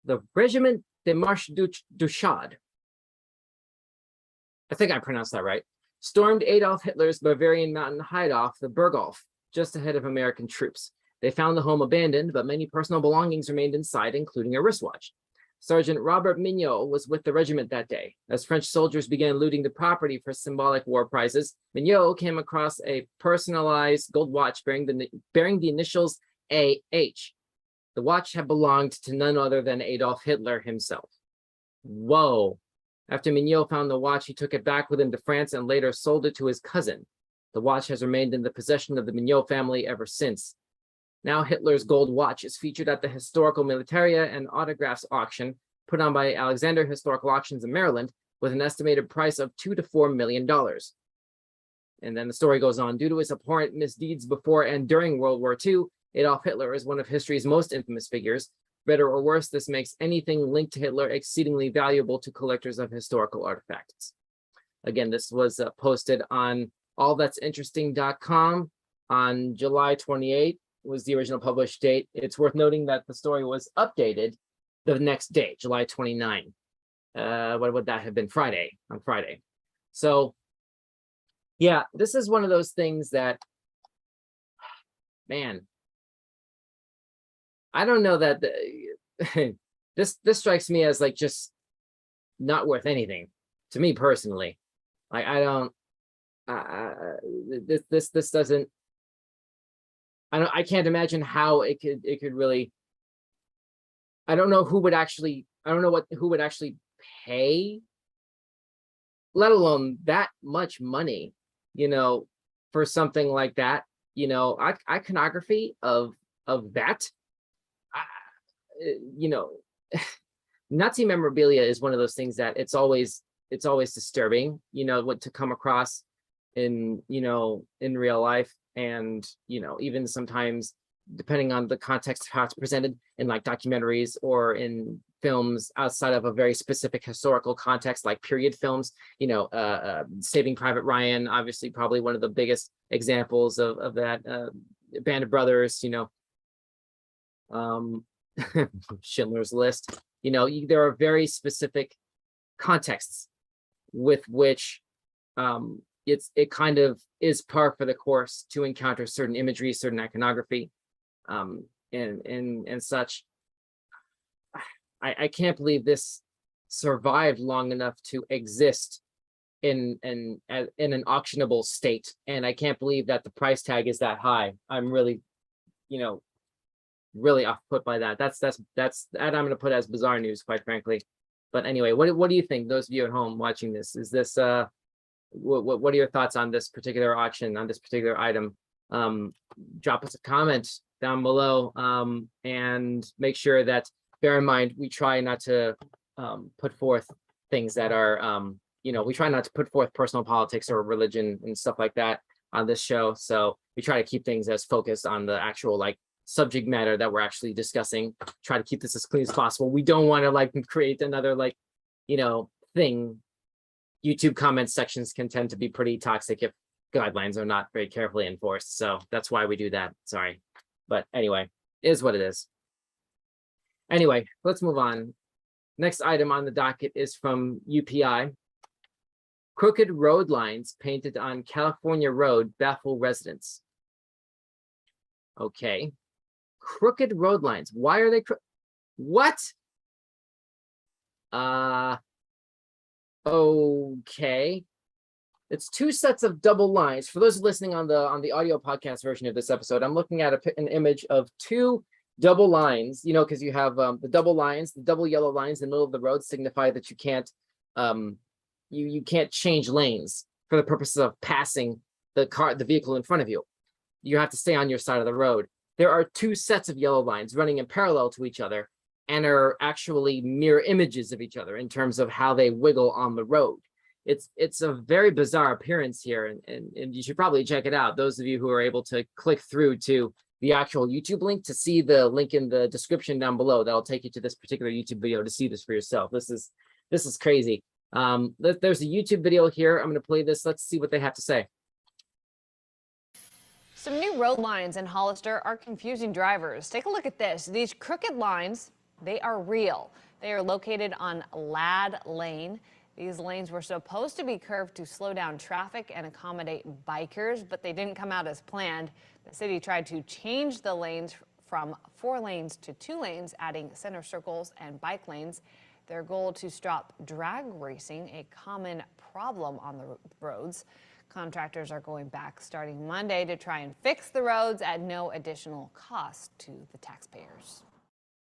The Regiment de Marche du Chad, I think I pronounced that right, stormed Adolf Hitler's Bavarian mountain hideout, the Berghof, just ahead of American troops. They found the home abandoned, but many personal belongings remained inside, including a wristwatch. Sergeant Robert Mignot was with the regiment that day. As French soldiers began looting the property for symbolic war prizes, Mignot came across a personalized gold watch bearing the initials AH. The watch had belonged to none other than Adolf Hitler himself. Whoa. After Mignot found the watch, he took it back with him to France and later sold it to his cousin. The watch has remained in the possession of the Mignot family ever since. Now Hitler's gold watch is featured at the Historical Militaria and Autographs auction put on by Alexander Historical Auctions in Maryland with an estimated price of $2 to $4 million. And then the story goes on. Due to his abhorrent misdeeds before and during World War II, Adolf Hitler is one of history's most infamous figures. Better or worse, this makes anything linked to Hitler exceedingly valuable to collectors of historical artifacts. Again, this was posted on allthat'sinteresting.com on July 28th. Was the original published date. It's worth noting that the story was updated the next day, July 29. What would that have been? On Friday. So yeah, this is one of those things that, man, I don't know that this strikes me as like just not worth anything to me personally. Like I don't this doesn't, I can't imagine how it could really. I don't know who would actually pay, let alone that much money, for something like that. Iconography of that, Nazi memorabilia is one of those things that it's always disturbing, what to come across in real life. And, even sometimes, depending on the context of how it's presented in like documentaries or in films outside of a very specific historical context, like period films, Saving Private Ryan, obviously probably one of the biggest examples of that, Band of Brothers, Schindler's List, there are very specific contexts with which, it kind of is par for the course to encounter certain imagery, certain iconography, and such. I can't believe this survived long enough to exist in an auctionable state, and I can't believe that the price tag is that high. I'm really, really off put by that. That's that I'm going to put as bizarre news, quite frankly. But anyway, what do you think, those of you at home watching this? Is this what are your thoughts on this particular auction, on this particular item? Drop us a comment down below, and make sure that, bear in mind, we try not to put forth things that are, we try not to put forth personal politics or religion and stuff like that on this show. So we try to keep things as focused on the actual subject matter that we're actually discussing. Try to keep this as clean as possible. We don't want to create another thing. YouTube comment sections can tend to be pretty toxic if guidelines are not very carefully enforced. So that's why we do that. Sorry. But anyway, it is what it is. Anyway, let's move on. Next item on the docket is from UPI. Crooked road lines painted on California Road baffle residents. Okay. Crooked road lines. Why are they what? Okay. It's two sets of double lines. For those listening on the audio podcast version of this episode, I'm looking at an image of two double lines, because you have the double lines, the double yellow lines in the middle of the road signify that you can't you can't change lanes for the purposes of passing the vehicle in front of you. You have to stay on your side of the road. There are two sets of yellow lines running in parallel to each other and are actually mirror images of each other in terms of how they wiggle on the road. It's a very bizarre appearance here, and you should probably check it out. Those of you who are able to click through to the actual YouTube link, to see the link in the description down below, that'll take you to this particular YouTube video to see this for yourself. This is crazy. There's a YouTube video here. I'm going to play this. Let's see what they have to say. Some new road lines in Hollister are confusing drivers. Take a look at this. These crooked lines, they are real. They are located on Ladd Lane. These lanes were supposed to be curved to slow down traffic and accommodate bikers, but they didn't come out as planned. The city tried to change the lanes from 4 lanes to 2 lanes, adding center circles and bike lanes. Their goal to stop drag racing, a common problem on the roads. Contractors are going back starting Monday to try and fix the roads at no additional cost to the taxpayers.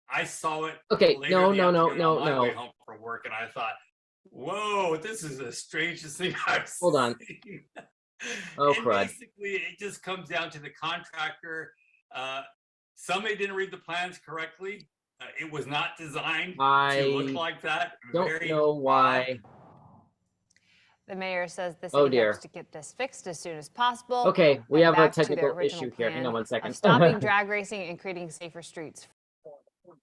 I saw it. Okay, later no, in the no, no, afternoon no, on my no. way home from work, and I thought, "Whoa, this is the strangest thing I've Hold on. seen." Oh, and crud. basically, it just comes down to the contractor. Somebody didn't read the plans correctly. It was not designed to look like that. Don't know why. The mayor says the Oh, city dear. hopes to get this fixed as soon as possible. Okay, we and have a back to their technical original issue here. Hang plan on one second. of stopping drag racing and creating safer streets.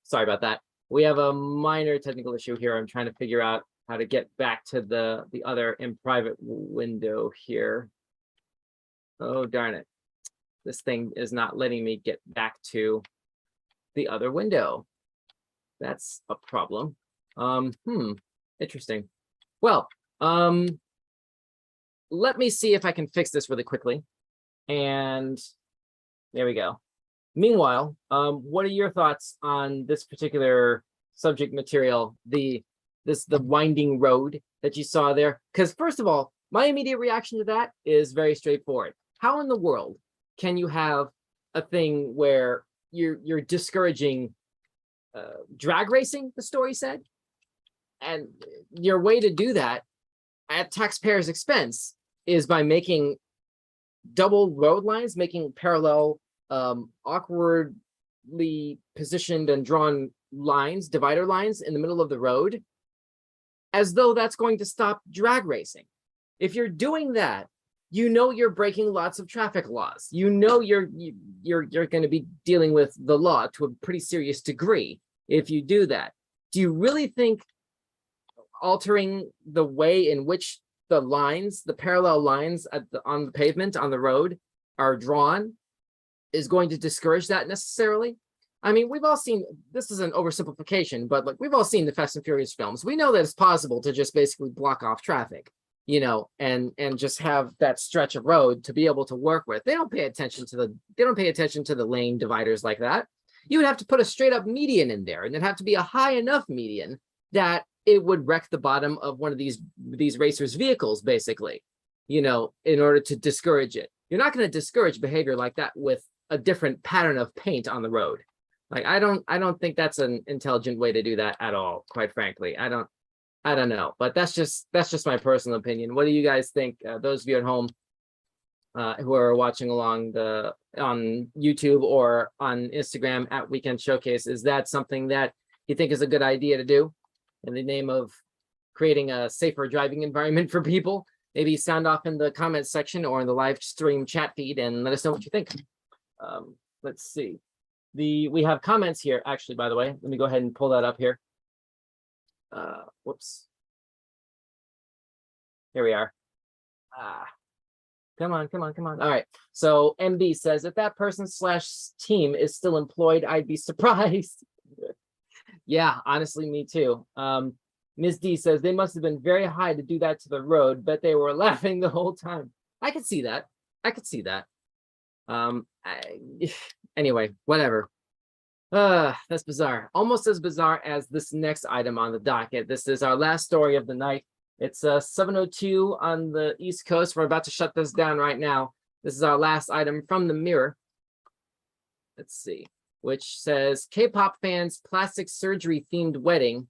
Sorry about that. We have a minor technical issue here. I'm trying to figure out how to get back to the other in private window here. Oh, darn it. This thing is not letting me get back to the other window. That's a problem. Interesting. Well, let me see if I can fix this really quickly. And there we go. Meanwhile, what are your thoughts on this particular subject material, the winding road that you saw there? Because first of all, my immediate reaction to that is very straightforward. How in the world can you have a thing where you're discouraging drag racing, the story said, and your way to do that at taxpayers' expense is by making double road lines, making parallel, awkwardly positioned and drawn lines, divider lines in the middle of the road, as though that's going to stop drag racing. If you're doing that, you know you're breaking lots of traffic laws. You know you're going to be dealing with the law to a pretty serious degree if you do that. Do you really think altering the way in which the lines, the parallel lines on the pavement, on the road, are drawn is going to discourage that necessarily? I mean, we've all seen, this is an oversimplification, but like we've all seen the Fast and Furious films. We know that it's possible to just basically block off traffic, you know, and just have that stretch of road to be able to work with. They don't pay attention to the lane dividers like that. You would have to put a straight up median in there, and it'd have to be a high enough median that it would wreck the bottom of one of these racers' vehicles, basically, you know, in order to discourage it. You're not going to discourage behavior like that with a different pattern of paint on the road. Like, I don't think that's an intelligent way to do that at all, quite frankly. I don't know, but that's just my personal opinion. What do you guys think? Those of you at home who are watching along on YouTube or on Instagram at Weekend Showcase, is that something that you think is a good idea to do in the name of creating a safer driving environment for people? Maybe sound off in the comments section or in the live stream chat feed and let us know what you think. Let's see. We have comments here, actually, by the way. Let me go ahead and pull that up here. Whoops. Here we are. Come on. All right. So MB says, if that person / team is still employed, I'd be surprised. Yeah, honestly, me too. Ms. D says, they must have been very high to do that to the road, but they were laughing the whole time. I could see that. Anyway, whatever. That's bizarre. Almost as bizarre as this next item on the docket. This is our last story of the night. It's 7:02 on the East Coast. We're about to shut this down right now. This is our last item from the Mirror. Let's see, which says K-pop fans plastic surgery themed wedding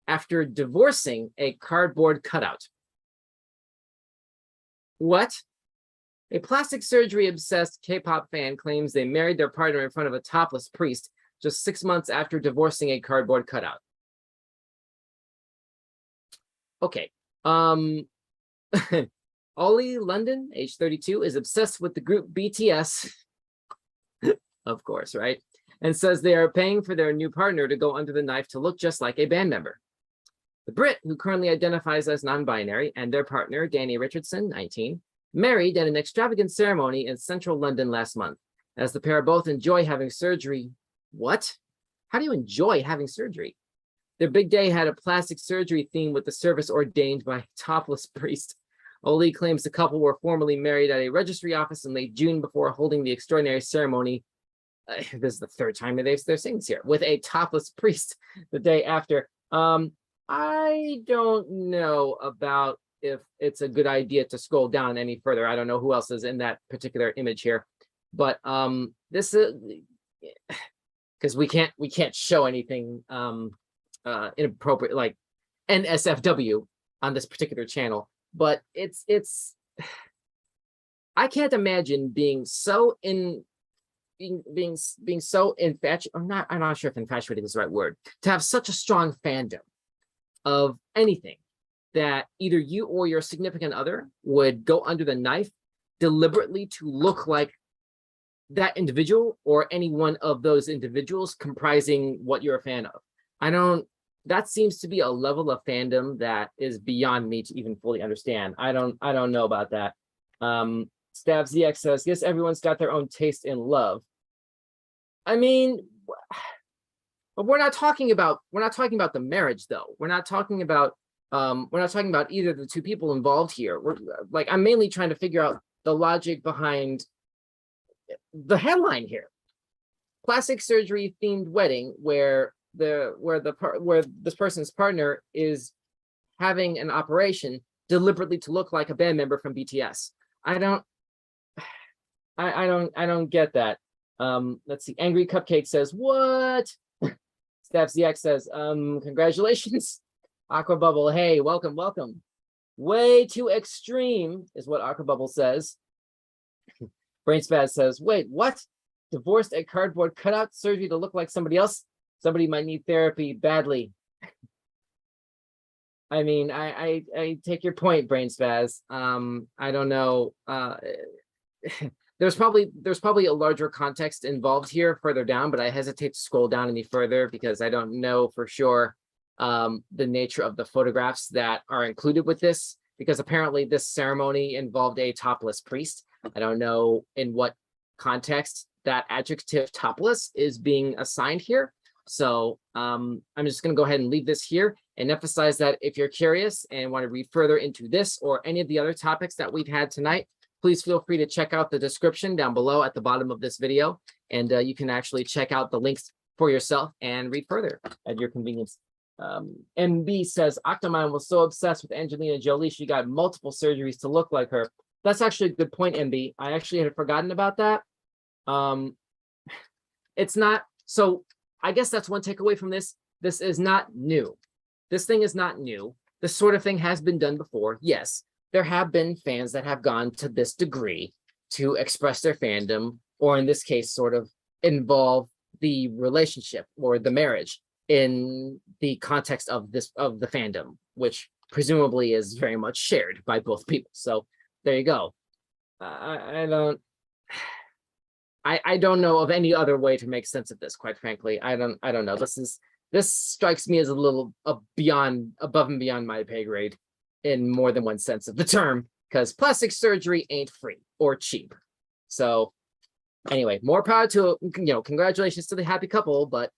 after divorcing a cardboard cutout. What? A plastic surgery obsessed K-pop fan claims they married their partner in front of a topless priest just 6 months after divorcing a cardboard cutout. Okay. Ollie London, age 32, is obsessed with the group BTS. Of course, right? And says they are paying for their new partner to go under the knife to look just like a band member. The Brit, who currently identifies as non-binary, and their partner, Danny Richardson, 19, married at an extravagant ceremony in central London last month. As the pair both enjoy having surgery. What? How do you enjoy having surgery? Their big day had a plastic surgery theme with the service ordained by a topless priest. Oli claims the couple were formally married at a registry office in late June before holding the extraordinary ceremony. This is the third time they're saying this here, with a topless priest the day after. I don't know about if it's a good idea to scroll down any further. I don't know who else is in that particular image here, but this is because we can't show anything inappropriate like NSFW on this particular channel. But it's I can't imagine being so being so infatuated. I'm not sure if infatuated is the right word, to have such a strong fandom of anything that either you or your significant other would go under the knife deliberately to look like that individual or any one of those individuals comprising what you're a fan of. That seems to be a level of fandom that is beyond me to even fully understand. I don't know about that. Stav ZX says, yes, everyone's got their own taste in love. I mean, but we're not talking about the marriage though. We're not talking about either of the two people involved here. I'm mainly trying to figure out the logic behind the headline here. Plastic surgery themed wedding where this person's partner is having an operation deliberately to look like a band member from BTS. I don't get that. Let's see. Angry Cupcake says, what? Staff ZX says, congratulations. Aqua Bubble, hey, welcome. Way too extreme is what Aqua Bubble says. Brain Spaz says, wait, what? Divorced at cardboard cutout surgery to look like somebody else? Somebody might need therapy badly. I mean, I take your point, Brain Spaz. I don't know. There's probably a larger context involved here further down, but I hesitate to scroll down any further because I don't know for sure the nature of the photographs that are included with this, because apparently this ceremony involved a topless priest. I don't know in what context that adjective topless is being assigned here. So I'm just going to go ahead and leave this here and emphasize that if you're curious and want to read further into this or any of the other topics that we've had tonight, please feel free to check out the description down below at the bottom of this video. And you can actually check out the links for yourself and read further at your convenience. MB says, Octomine was so obsessed with Angelina Jolie, she got multiple surgeries to look like her. That's actually a good point, MB. I actually had forgotten about that. It's not, so I guess that's one takeaway from this. This is not new. This thing is not new. This sort of thing has been done before. Yes, there have been fans that have gone to this degree to express their fandom, or in this case, sort of involve the relationship or the marriage in the context of the fandom, which presumably is very much shared by both people. So there you go. I don't know of any other way to make sense of this, quite frankly. I don't know. This strikes me as a little above and beyond my pay grade in more than one sense of the term, because plastic surgery ain't free or cheap. So anyway, more power to, congratulations to the happy couple, but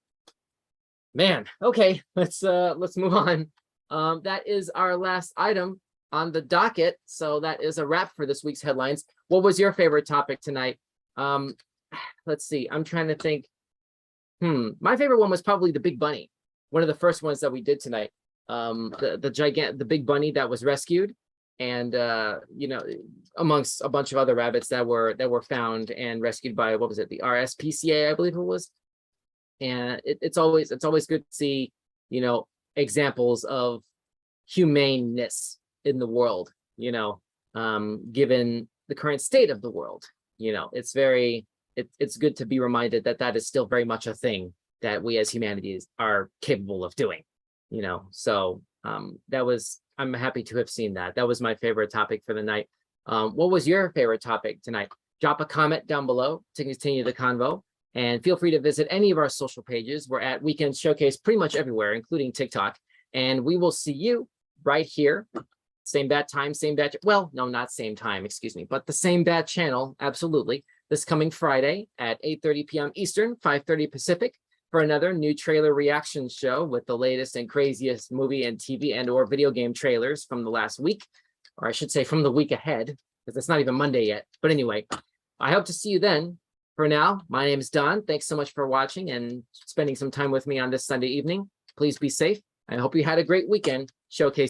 man, okay, let's move on. That is our last item on the docket. So that is a wrap for this week's headlines. What was your favorite topic tonight? Let's see, I'm trying to think. My favorite one was probably the big bunny, one of the first ones that we did tonight. The big bunny that was rescued, and amongst a bunch of other rabbits that were found and rescued by, what was it, the RSPCA, I believe it was. And it's always good to see, examples of humaneness in the world, given the current state of the world. It's good to be reminded that is still very much a thing that we as humanities are capable of doing, so I'm happy to have seen that. That was my favorite topic for the night. What was your favorite topic tonight? Drop a comment down below to continue the convo, and feel free to visit any of our social pages. We're at Weekend Showcase pretty much everywhere, including TikTok, and we will see you right here Same bat time, same bat. Well, no, not same time, excuse me, but the same bat channel. Absolutely. This coming Friday at 8:30 p.m. Eastern, 5:30 Pacific for another new trailer reaction show with the latest and craziest movie and TV and or video game trailers from the last week, or I should say from the week ahead, because it's not even Monday yet. But anyway, I hope to see you then. For now, my name is Don. Thanks so much for watching and spending some time with me on this Sunday evening. Please be safe. I hope you had a great weekend. Showcase